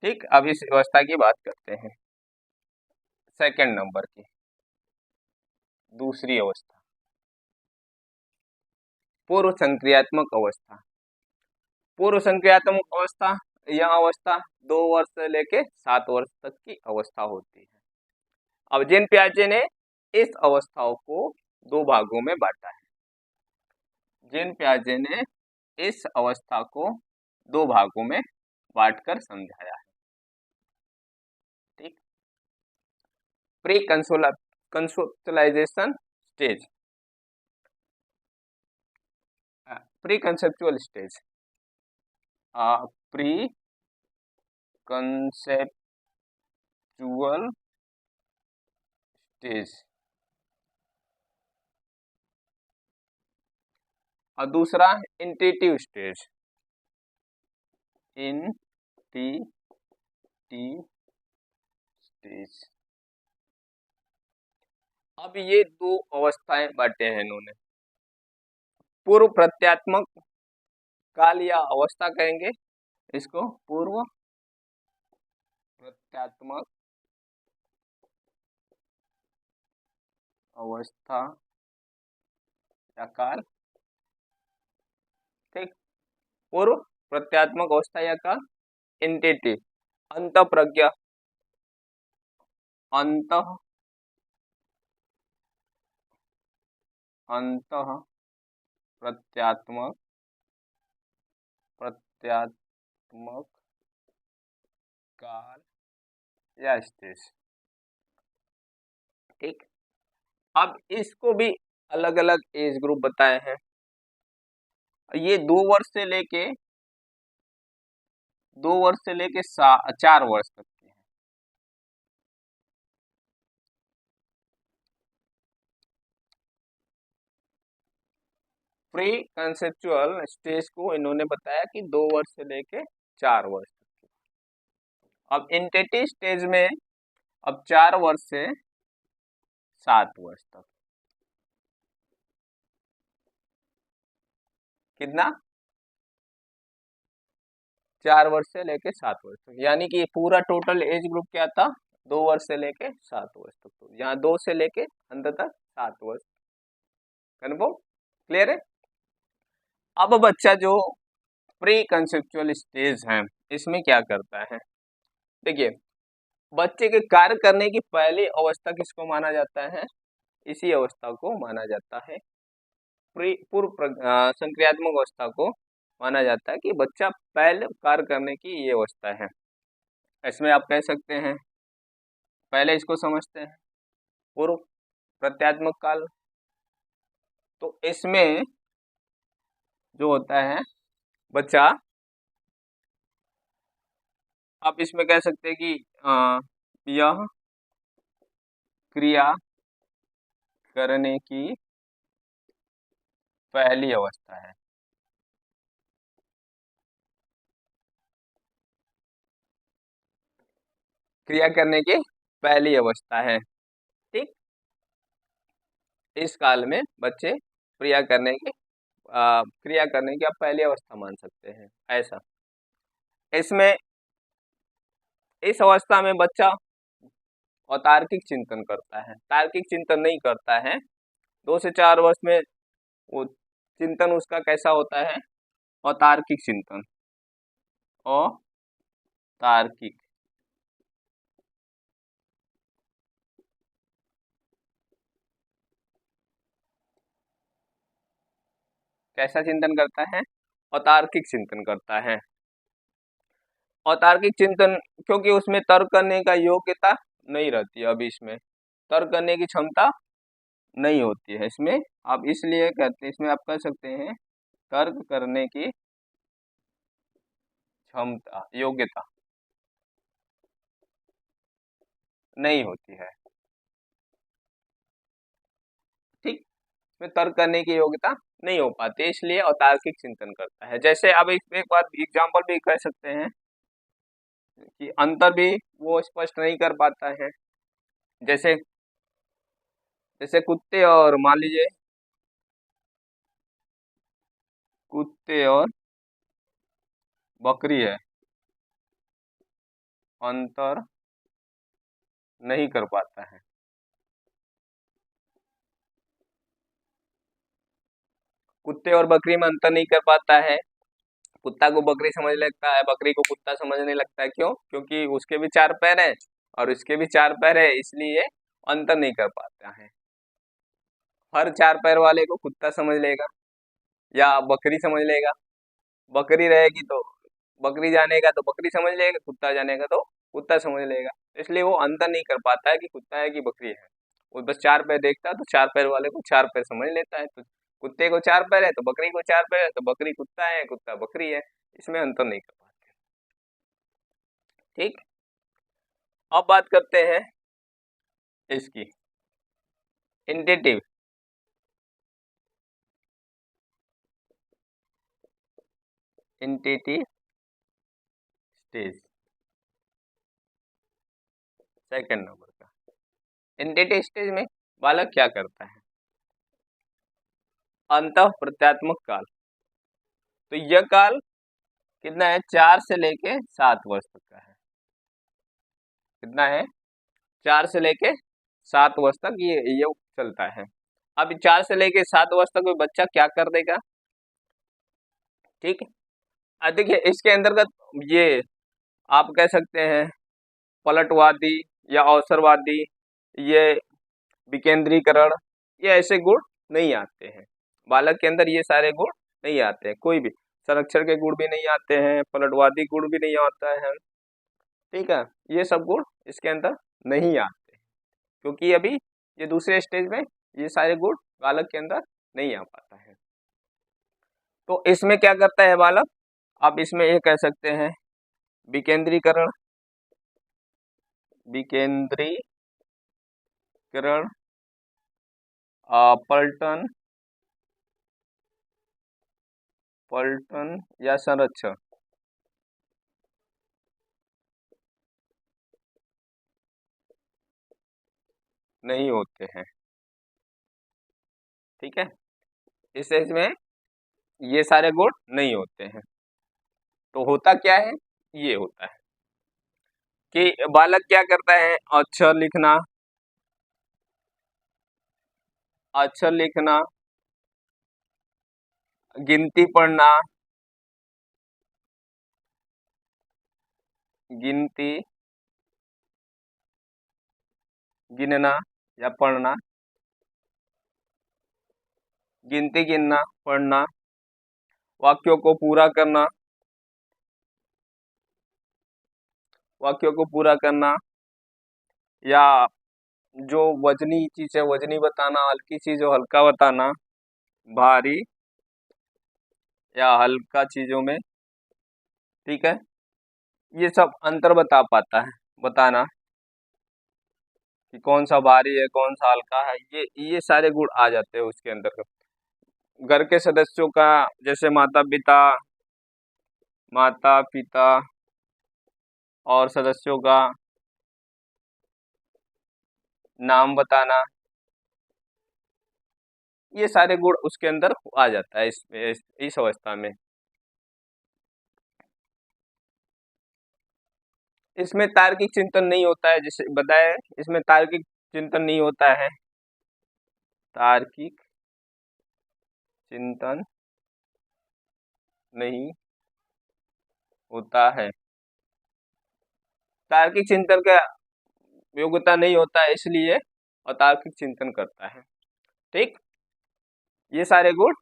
ठीक, अब इस अवस्था की बात करते हैं, सेकंड नंबर की दूसरी अवस्था, पूर्व संक्रियात्मक अवस्था। पूर्व संक्रियात्मक अवस्था, यह अवस्था 2 वर्ष से लेके 7 वर्ष तक की अवस्था होती है। अब जिन पियाजे ने इस अवस्थाओं को 2 भागों में बांटा है, जिन पियाजे ने इस अवस्था को 2 भागों में बांटकर समझाया है। ठीक, pre conceptualisation stage, pre conceptual stage, pre conceptual stage, और दूसरा इंट्यूटिव स्टेज, इंट्यूटिव स्टेज। अब ये 2 अवस्थाएं बांटे हैं इन्होंने, पूर्व प्रत्यात्मक काल या अवस्था कहेंगे इसको, पूर्व प्रत्यात्मक अवस्था या काल। ठीक, पूर्व प्रत्यात्मक अवस्था या काल, इंटेटिव, अंत प्रज्ञा, अंत अंत प्रत्यात्मक प्रत्यात्मक काल या स्टेज। ठीक, अब इसको भी अलग अलग एज ग्रुप बताए हैं। ये 2 वर्ष से लेके 4 वर्ष तक के हैं। प्री कंसेप्चुअल स्टेज को इन्होंने बताया कि 2 वर्ष से लेके 4 वर्ष तक के। अब इंटेटिव स्टेज में अब 4 वर्ष से 7 वर्ष तक। कितना? 4 वर्ष से लेके 7 वर्ष तक, यानी कि पूरा टोटल एज ग्रुप क्या था? 2 वर्ष से लेके 7 वर्ष तक। तो यहाँ 2 से लेके अंत तक 7 वर्ष। कन्फर्म? क्लियर है? अब बच्चा जो प्री कंसेप्चुअल स्टेज है इसमें क्या करता है? देखिए, बच्चे के कार्य करने की पहली अवस्था किसको माना जाता है? इसी अवस्था को माना जाता है पूर्व संक्रियात्मक अवस्था को माना जाता है कि बच्चा पहले कार्य करने की ये अवस्था है। इसमें आप कह सकते हैं, पहले इसको समझते हैं पूर्व प्रत्यात्मक काल। तो इसमें जो होता है बच्चा, आप इसमें कह सकते हैं कि यह क्रिया करने की पहली अवस्था है। क्रिया करने की पहली अवस्था है। ठीक, इस काल में बच्चे क्रिया करने की आप पहली अवस्था मान सकते हैं ऐसा। इसमें इस अवस्था में बच्चा अतार्किक चिंतन करता है, तार्किक चिंतन नहीं करता है। 2 से 4 वर्ष में वो चिंतन उसका कैसा होता है? अतार्किक चिंतन। अतार्किक। कैसा चिंतन करता है? अतार्किक चिंतन करता है। अतार्किक चिंतन क्योंकि उसमें तर्क करने का योग्यता नहीं रहती है, अभी इसमें तर्क करने की क्षमता नहीं होती है इसमें। आप इसलिए कहते हैं, इसमें आप कह सकते हैं तर्क करने की क्षमता, योग्यता नहीं होती है। ठीक, इसमें तर्क करने की योग्यता नहीं हो पाती, इसलिए अतार्किक चिंतन करता है। जैसे अब एक बात एग्जाम्पल भी कह सकते हैं कि अंतर भी वो स्पष्ट नहीं कर पाता है। जैसे जैसे कुत्ते और, मान लीजिए कुत्ते और बकरी है, अंतर नहीं कर पाता है। कुत्ते और बकरी में अंतर नहीं कर पाता है। कुत्ता को बकरी समझ लगता है, बकरी को कुत्ता समझने लगता है। क्यों? क्योंकि उसके भी 4 पैर हैं और उसके भी 4 पैर है, इसलिए अंतर नहीं कर पाता है। हर 4 पैर वाले को कुत्ता समझ लेगा या बकरी समझ लेगा। बकरी रहेगी तो बकरी जानेगा तो बकरी समझ लेगा, कुत्ता जानेगा तो कुत्ता समझ लेगा। इसलिए वो अंतर नहीं कर पाता है कि कुत्ता है कि बकरी है। वो बस 4 पैर देखता है तो 4 पैर वाले को 4 पैर समझ लेता है। तो कुत्ते को 4 पैर है तो बकरी को 4 पैर है, तो बकरी कुत्ता है, कुत्ता बकरी है। इसमें अंतर नहीं कर पाते। ठीक, अब बात करते हैं इसकी initiative. Initiative stage second number का। इंटेटिव स्टेज में बालक क्या करता है? अंतः प्रत्यात्मक काल। तो यह काल कितना है? 4 से लेके 7 वर्ष तक का है। कितना है? 4 से लेके 7 वर्ष तक ये चलता है। अब 4 से लेके 7 वर्ष तक कोई बच्चा क्या कर देगा? ठीक है, देखिए इसके अंतर्गत ये आप कह सकते हैं पलटवादी या अवसरवादी, ये विकेंद्रीकरण, ये ऐसे गुण नहीं आते हैं बालक के अंदर। ये सारे गुण नहीं आते हैं, कोई भी संरक्षण के गुण भी नहीं आते हैं, पलटवादी गुण भी नहीं आता है। ठीक है, ये सब गुण इसके अंदर नहीं आते क्योंकि अभी ये दूसरे स्टेज में ये सारे गुण बालक के अंदर नहीं आ पाता है। तो इसमें क्या करता है बालक, आप इसमें ये कह सकते हैं विकेंद्रीकरण, विकेंद्रीकरण, पलटन, पलटन या संरक्षण, नहीं होते हैं। ठीक है, इसमें ये सारे गुण नहीं होते हैं। तो होता क्या है, ये होता है कि बालक क्या करता है, अक्षर लिखना, अक्षर लिखना, गिनती पढ़ना, गिनती, गिनना या पढ़ना, गिनती, गिनना, पढ़ना, वाक्यों को पूरा करना, वाक्यों को पूरा करना, या जो वजनी चीज है वजनी बताना, हल्की चीज हो हल्का बताना, भारी या हल्का चीजों में। ठीक है, ये सब अंतर बता पाता है, बताना कि कौन सा भारी है कौन सा हल्का है, ये सारे गुण आ जाते हैं उसके अंदर। घर के सदस्यों का, जैसे माता पिता, माता पिता और सदस्यों का नाम बताना, ये सारे गुण उसके अंदर आ जाता है इस अवस्था में। इसमें तार्किक चिंतन नहीं होता है, जैसे बताया इसमें तार्किक चिंतन नहीं होता है, तार्किक चिंतन नहीं होता है, तार्किक चिंतन का योग्यता नहीं होता है, इसलिए अतार्किक चिंतन करता है। ठीक, ये सारे गुण,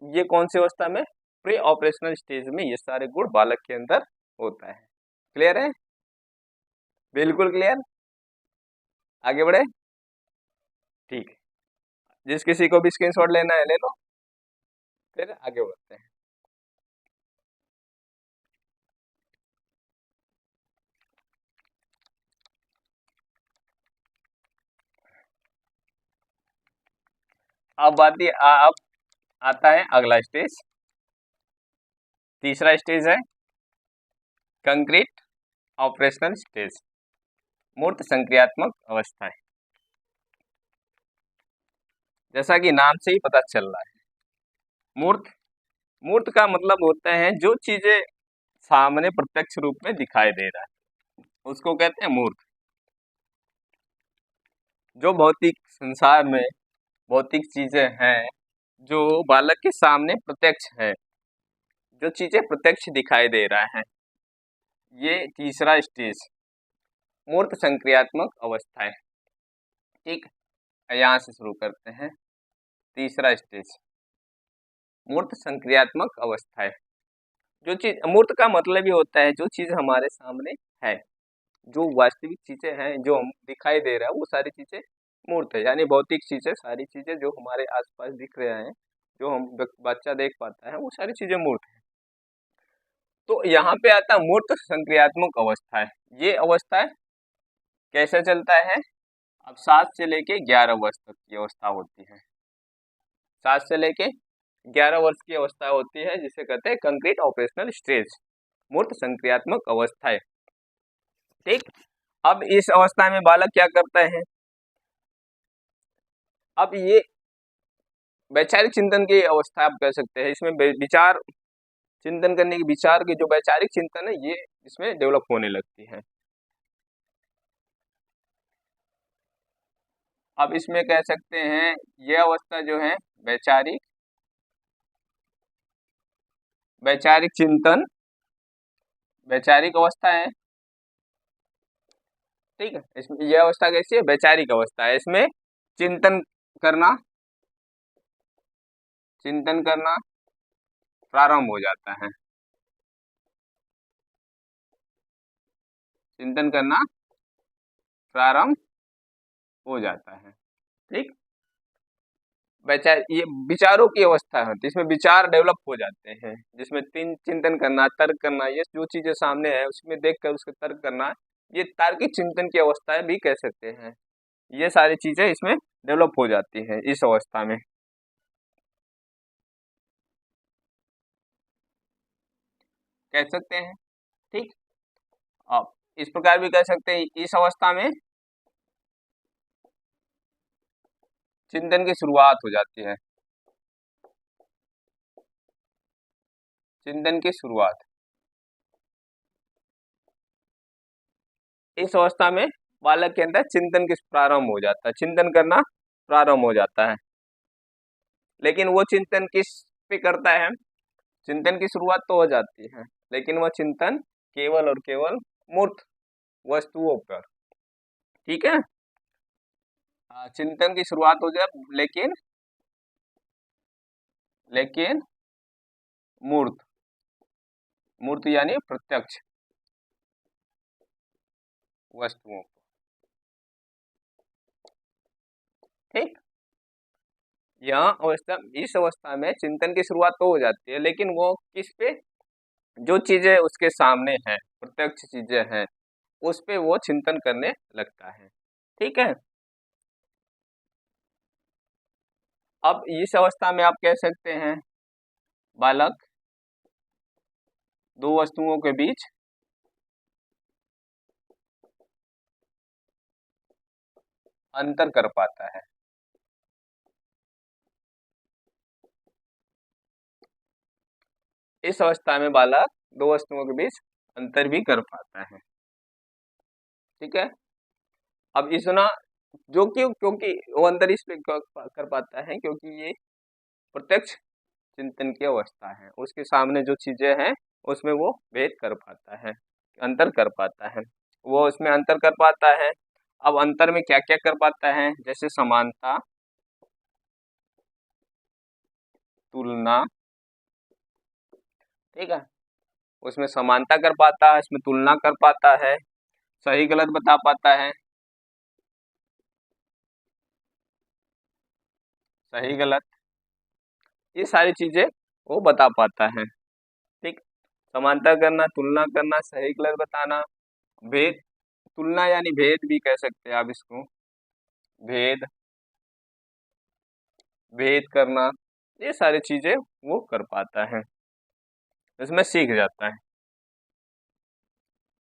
ये कौन सी अवस्था में, प्री ऑपरेशनल स्टेज में ये सारे गुण बालक के अंदर होता है। क्लियर है, बिल्कुल क्लियर, आगे बढ़े। ठीक है, जिस किसी को भी स्क्रीनशॉट लेना है ले लो, फिर आगे बढ़ते हैं। अब अब आता है अगला स्टेज, तीसरा स्टेज है कंक्रीट ऑपरेशनल स्टेज, मूर्त संक्रियात्मक अवस्था है। जैसा कि नाम से ही पता चल रहा है, मूर्त, मूर्त का मतलब होता है जो चीजें सामने प्रत्यक्ष रूप में दिखाई दे रहा है उसको कहते हैं मूर्त। जो भौतिक संसार में भौतिक चीजें हैं जो बालक के सामने प्रत्यक्ष है, जो चीजें प्रत्यक्ष दिखाई दे रहा है, ये तीसरा स्टेज मूर्त संक्रियात्मक अवस्था है। ठीक, यहाँ से शुरू करते हैं। तीसरा स्टेज मूर्त संक्रियात्मक अवस्था है। जो चीज, मूर्त का मतलब ही होता है जो चीज हमारे सामने है, जो वास्तविक चीजें हैं जो हम दिखाई दे रहा है वो सारी चीजें मूर्त है, यानी भौतिक चीजें, सारी चीजें जो हमारे आसपास दिख रहे हैं, जो हम बच्चा देख पाता है वो सारी चीजें मूर्त है। तो यहाँ पे आता है मूर्त संक्रियात्मक अवस्था है। ये अवस्था कैसे चलता है, अब 7 से लेके 11 वर्ष तक की अवस्था होती है, 7 से लेके 11 वर्ष की अवस्था होती है, जिसे कहते हैं कंक्रीट ऑपरेशनल स्टेज, मूर्त संक्रियात्मक अवस्था है। ठीक, अब इस अवस्था में बालक क्या करता है, अब ये वैचारिक चिंतन की अवस्था आप कह सकते हैं, इसमें विचार चिंतन करने की, विचार की जो वैचारिक चिंतन है ये इसमें डेवलप होने लगती है। अब इसमें कह सकते हैं ये अवस्था जो है वैचारिक, वैचारिक चिंतन, वैचारिक अवस्था है। ठीक है, इसमें यह अवस्था कैसी है, वैचारिक अवस्था है, इसमें चिंतन करना, चिंतन करना प्रारंभ हो जाता है, चिंतन करना प्रारंभ हो जाता है। ठीक, वैचार ये विचारों की अवस्था होती है, इसमें विचार डेवलप हो जाते हैं, जिसमें तीन चिंतन करना, तर्क करना, ये जो चीजें सामने है उसमें देखकर उसके तर्क करना, ये तार्किक चिंतन की अवस्थाएं भी कह सकते हैं। ये सारी चीजें इसमें डेवलप हो जाती हैं इस अवस्था में, कह सकते हैं। ठीक। अब इस प्रकार भी कह सकते हैं, इस अवस्था में चिंतन की शुरुआत हो जाती है, चिंतन की शुरुआत। इस अवस्था में बालक के अंदर चिंतन की प्रारंभ हो जाता है, चिंतन करना प्रारंभ हो जाता है। लेकिन वो चिंतन किस पे करता है? चिंतन की शुरुआत तो हो जाती है, लेकिन वह चिंतन केवल और केवल मूर्त वस्तुओं पर। ठीक है। चिंतन की शुरुआत हो जाए, लेकिन लेकिन मूर्त, मूर्त यानी प्रत्यक्ष वस्तुओं। ठीक। यह अवस्था, इस अवस्था में चिंतन की शुरुआत तो हो जाती है, लेकिन वो किस पे? जो चीजें उसके सामने हैं, प्रत्यक्ष चीजें हैं, उस पे वो चिंतन करने लगता है। ठीक है। अब इस अवस्था में आप कह सकते हैं बालक दो वस्तुओं के बीच अंतर कर पाता है। इस अवस्था में बालक दो वस्तुओं के बीच अंतर भी कर पाता है। ठीक है। अब इस ना, जो क्योंकि वो अंतर इसलिए कर पाता है क्योंकि ये प्रत्यक्ष चिंतन की अवस्था है, उसके सामने जो चीजें हैं उसमें वो भेद कर पाता है, अंतर कर पाता है, वो उसमें अंतर कर पाता है। अब अंतर में क्या क्या कर पाता है? जैसे समानता, तुलना। ठीक है। उसमें समानता कर पाता है, इसमें तुलना कर पाता है, सही गलत बता पाता है, सही गलत, ये सारी चीजें वो बता पाता है। ठीक। समानता करना, तुलना करना, सही गलत बताना, भेद, तुलना यानी भेद भी कह सकते हैं आप इसको, भेद, भेद करना, ये सारी चीजें वो कर पाता है, इसमें सीख जाता है।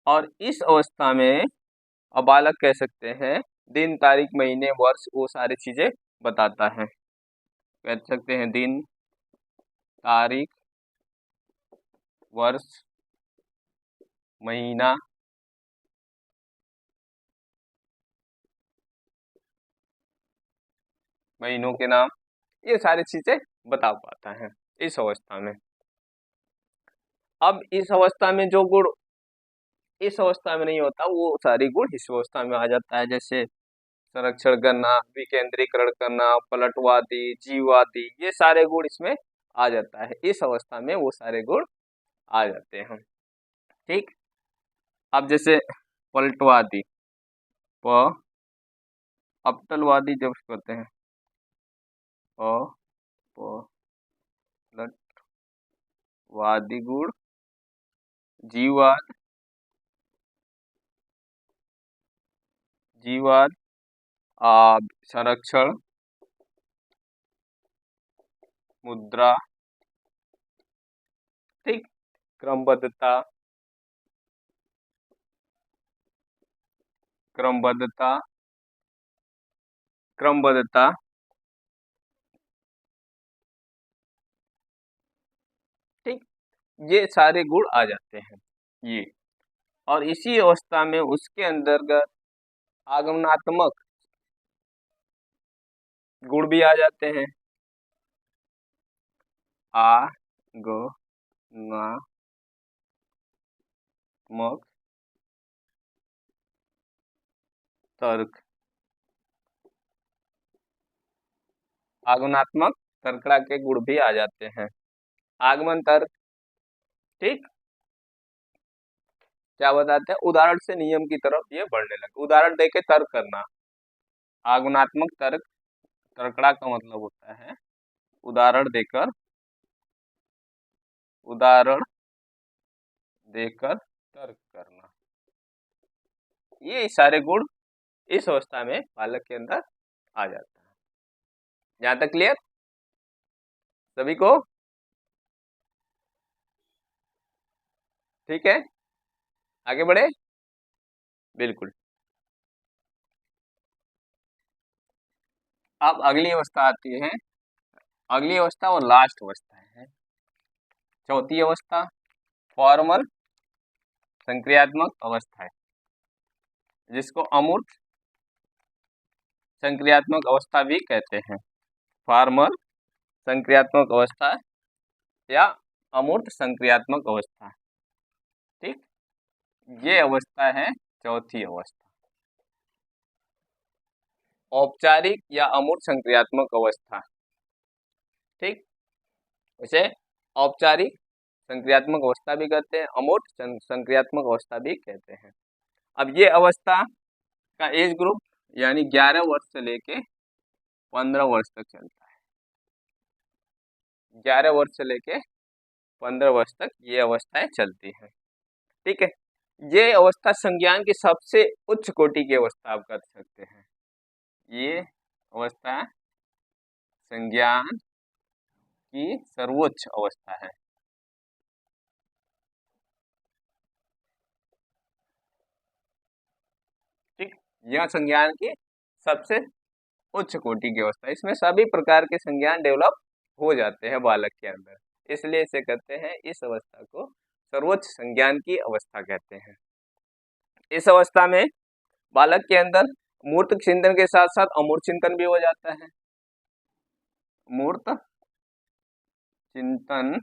और इस अवस्था में अब बालक कह सकते हैं दिन, तारीख, महीने, वर्ष, वो सारी चीजें बताता है। कह सकते हैं दिन, तारीख, वर्ष, महीना, महीनों के नाम, ये सारी चीजें बता पाता है इस अवस्था में। अब इस अवस्था में जो गुण इस अवस्था में नहीं होता, वो सारी गुण इस अवस्था में आ जाता है। जैसे संरक्षण करना, विकेंद्रीकरण करना, पलटवादी, जीववादी, ये सारे गुण इसमें आ जाता है। इस अवस्था में वो सारे गुण आ जाते हैं। ठीक। अब जैसे पलटवादी, प, अपतलवादी जब करते हैं, अ, प, लटवादी गुण, जीववाद, जीववाद, संरक्षण, मुद्रा। ठीक। क्रमबद्धता, क्रमबद्धता, क्रमबद्धता। ठीक। ये सारे गुण आ जाते हैं ये। और इसी अवस्था में उसके अंतर्गत आगमनात्मक गुण भी आ जाते हैं। आ, ग, ना, मक, तर्क, आगमनात्मक तर्कड़ा के गुण भी आ जाते हैं। आगमन तर्क। ठीक। क्या बताते हैं? उदाहरण से नियम की तरफ ये बढ़ने लगे, उदाहरण देके तर्क करना, आगमनात्मक तर्क, तर्कड़ा का मतलब होता है उदाहरण देकर, उदाहरण देकर तर्क करना। ये सारे गुण इस अवस्था में बालक के अंदर आ जाता है। यहां तक क्लियर सभी को? ठीक है, आगे बढ़े। बिल्कुल। अब अगली अवस्था आती है, अगली अवस्था और लास्ट अवस्था है चौथी अवस्था, फॉर्मल संक्रियात्मक अवस्था है, जिसको अमूर्त संक्रियात्मक अवस्था भी कहते हैं। फॉर्मल संक्रियात्मक अवस्था या अमूर्त संक्रियात्मक अवस्था। ठीक, ये अवस्था है चौथी अवस्था। औपचारिक या अमूर्त संक्रियात्मक अवस्था। ठीक, उसे औपचारिक संक्रियात्मक अवस्था भी कहते हैं, अमूर्त संक्रियात्मक अवस्था भी कहते हैं। अब ये अवस्था का एज ग्रुप यानी 11 वर्ष से लेके 15 वर्ष तक चलता है। 11 वर्ष से लेके 15 वर्ष तक ये अवस्थाएं चलती हैं। ठीक है, ये अवस्था संज्ञान की सबसे उच्च कोटि की अवस्था आप कर सकते हैं। ये अवस्था संज्ञान की सर्वोच्च अवस्था है। ठीक, यह संज्ञान की सबसे उच्च कोटि की अवस्था, इसमें सभी प्रकार के संज्ञान डेवलप हो जाते हैं बालक के अंदर, इसलिए इसे कहते हैं, इस अवस्था को सर्वोच्च संज्ञान की अवस्था कहते हैं। इस अवस्था में बालक के अंदर मूर्त चिंतन के साथ साथ अमूर्त चिंतन भी हो जाता है। मूर्त चिंतन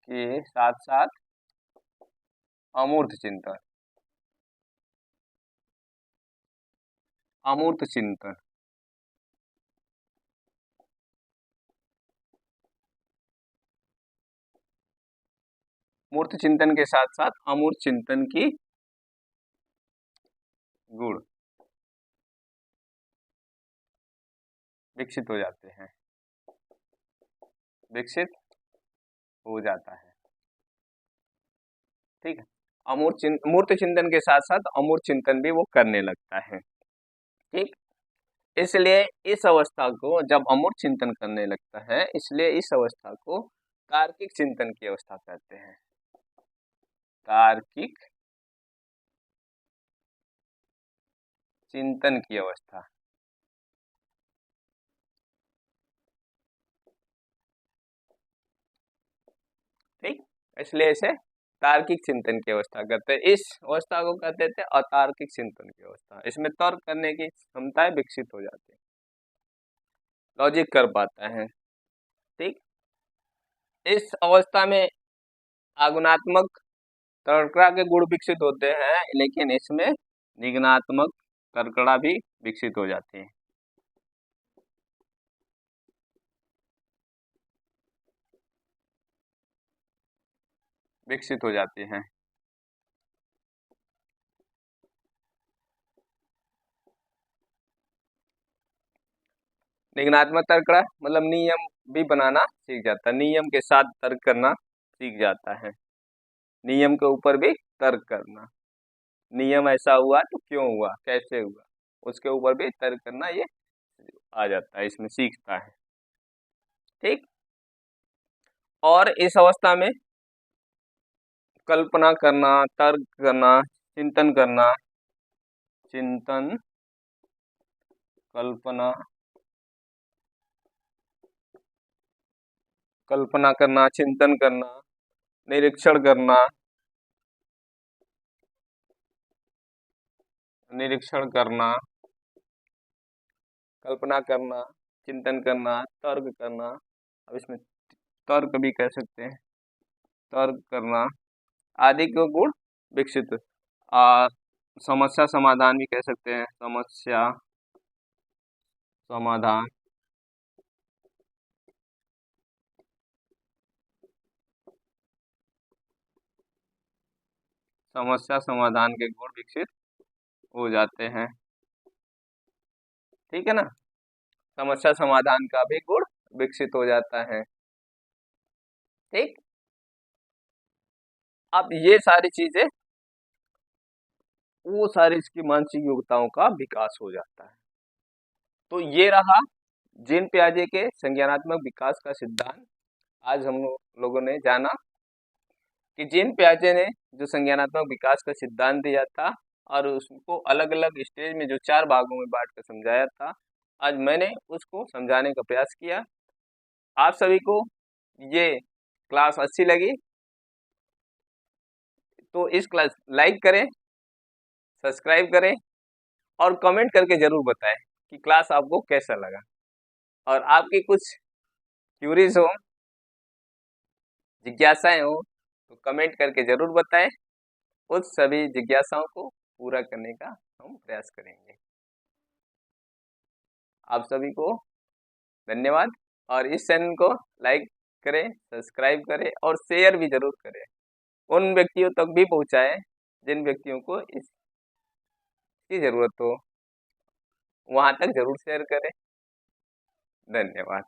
के साथ साथ अमूर्त चिंतन, अमूर्त चिंतन। मूर्त चिंतन के साथ साथ अमूर्त चिंतन की गुण विकसित हो जाते हैं, विकसित हो जाता है। ठीक है, मूर्त चिंतन के साथ साथ अमूर्त चिंतन भी वो करने लगता है। ठीक, इसलिए इस अवस्था को जब अमूर्त चिंतन करने लगता है, इसलिए इस अवस्था को तार्किक चिंतन की अवस्था कहते हैं। तार्किक चिंतन की अवस्था। ठीक, इसलिए इसे तार्किक चिंतन की अवस्था कहते हैं। इस अवस्था को कहते थे अतार्किक चिंतन की अवस्था। इसमें तर्क करने की क्षमताएं विकसित हो जाती है, लॉजिक कर पाता है। ठीक, इस अवस्था में आगुणात्मक तर्कड़ा के गुण विकसित होते हैं, लेकिन इसमें निगनात्मक तर्कड़ा भी विकसित हो जाती है। विकसित हो जाती हैं। निगनात्मक तर्कड़ा मतलब नियम भी बनाना सीख जाता है, नियम के साथ तर्क करना सीख जाता है, नियम के ऊपर भी तर्क करना। नियम ऐसा हुआ तो क्यों हुआ, कैसे हुआ, उसके ऊपर भी तर्क करना ये आ जाता है, इसमें सीखता है। ठीक, और इस अवस्था में कल्पना करना, तर्क करना, चिंतन करना, चिंतन, कल्पना, कल्पना करना, चिंतन करना, निरीक्षण करना, निरीक्षण करना, कल्पना करना, चिंतन करना, तर्क करना। अब इसमें तर्क भी कह सकते हैं, तर्क करना आदि के गुण विकसित। समस्या समाधान भी कह सकते हैं, समस्या समाधान, समस्या समाधान के गुण विकसित हो जाते हैं। ठीक है ना। समस्या समाधान का भी गुण विकसित हो जाता है। ठीक। अब ये सारी चीजें, वो सारी इसकी मानसिक योग्यताओं का विकास हो जाता है। तो ये रहा जीन पियाजे के संज्ञानात्मक विकास का सिद्धांत। आज हम लोगों ने जाना कि जीन पियाजे ने जो संज्ञानात्मक विकास का सिद्धांत दिया था और उसको अलग अलग स्टेज में जो 4 भागों में बांट कर समझाया था, आज मैंने उसको समझाने का प्रयास किया। आप सभी को ये क्लास अच्छी लगी तो इस क्लास लाइक करें, सब्सक्राइब करें और कमेंट करके जरूर बताएं कि क्लास आपको कैसा लगा। और आपकी कुछ क्यूरीज हो, जिज्ञासाएं हो तो कमेंट करके जरूर बताएं। उस सभी जिज्ञासाओं को पूरा करने का हम प्रयास करेंगे। आप सभी को धन्यवाद और इस चैनल को लाइक करें, सब्सक्राइब करें और शेयर भी जरूर करें। उन व्यक्तियों तक भी पहुंचाएं जिन व्यक्तियों को इसकी जरूरत हो, वहां तक जरूर शेयर करें। धन्यवाद।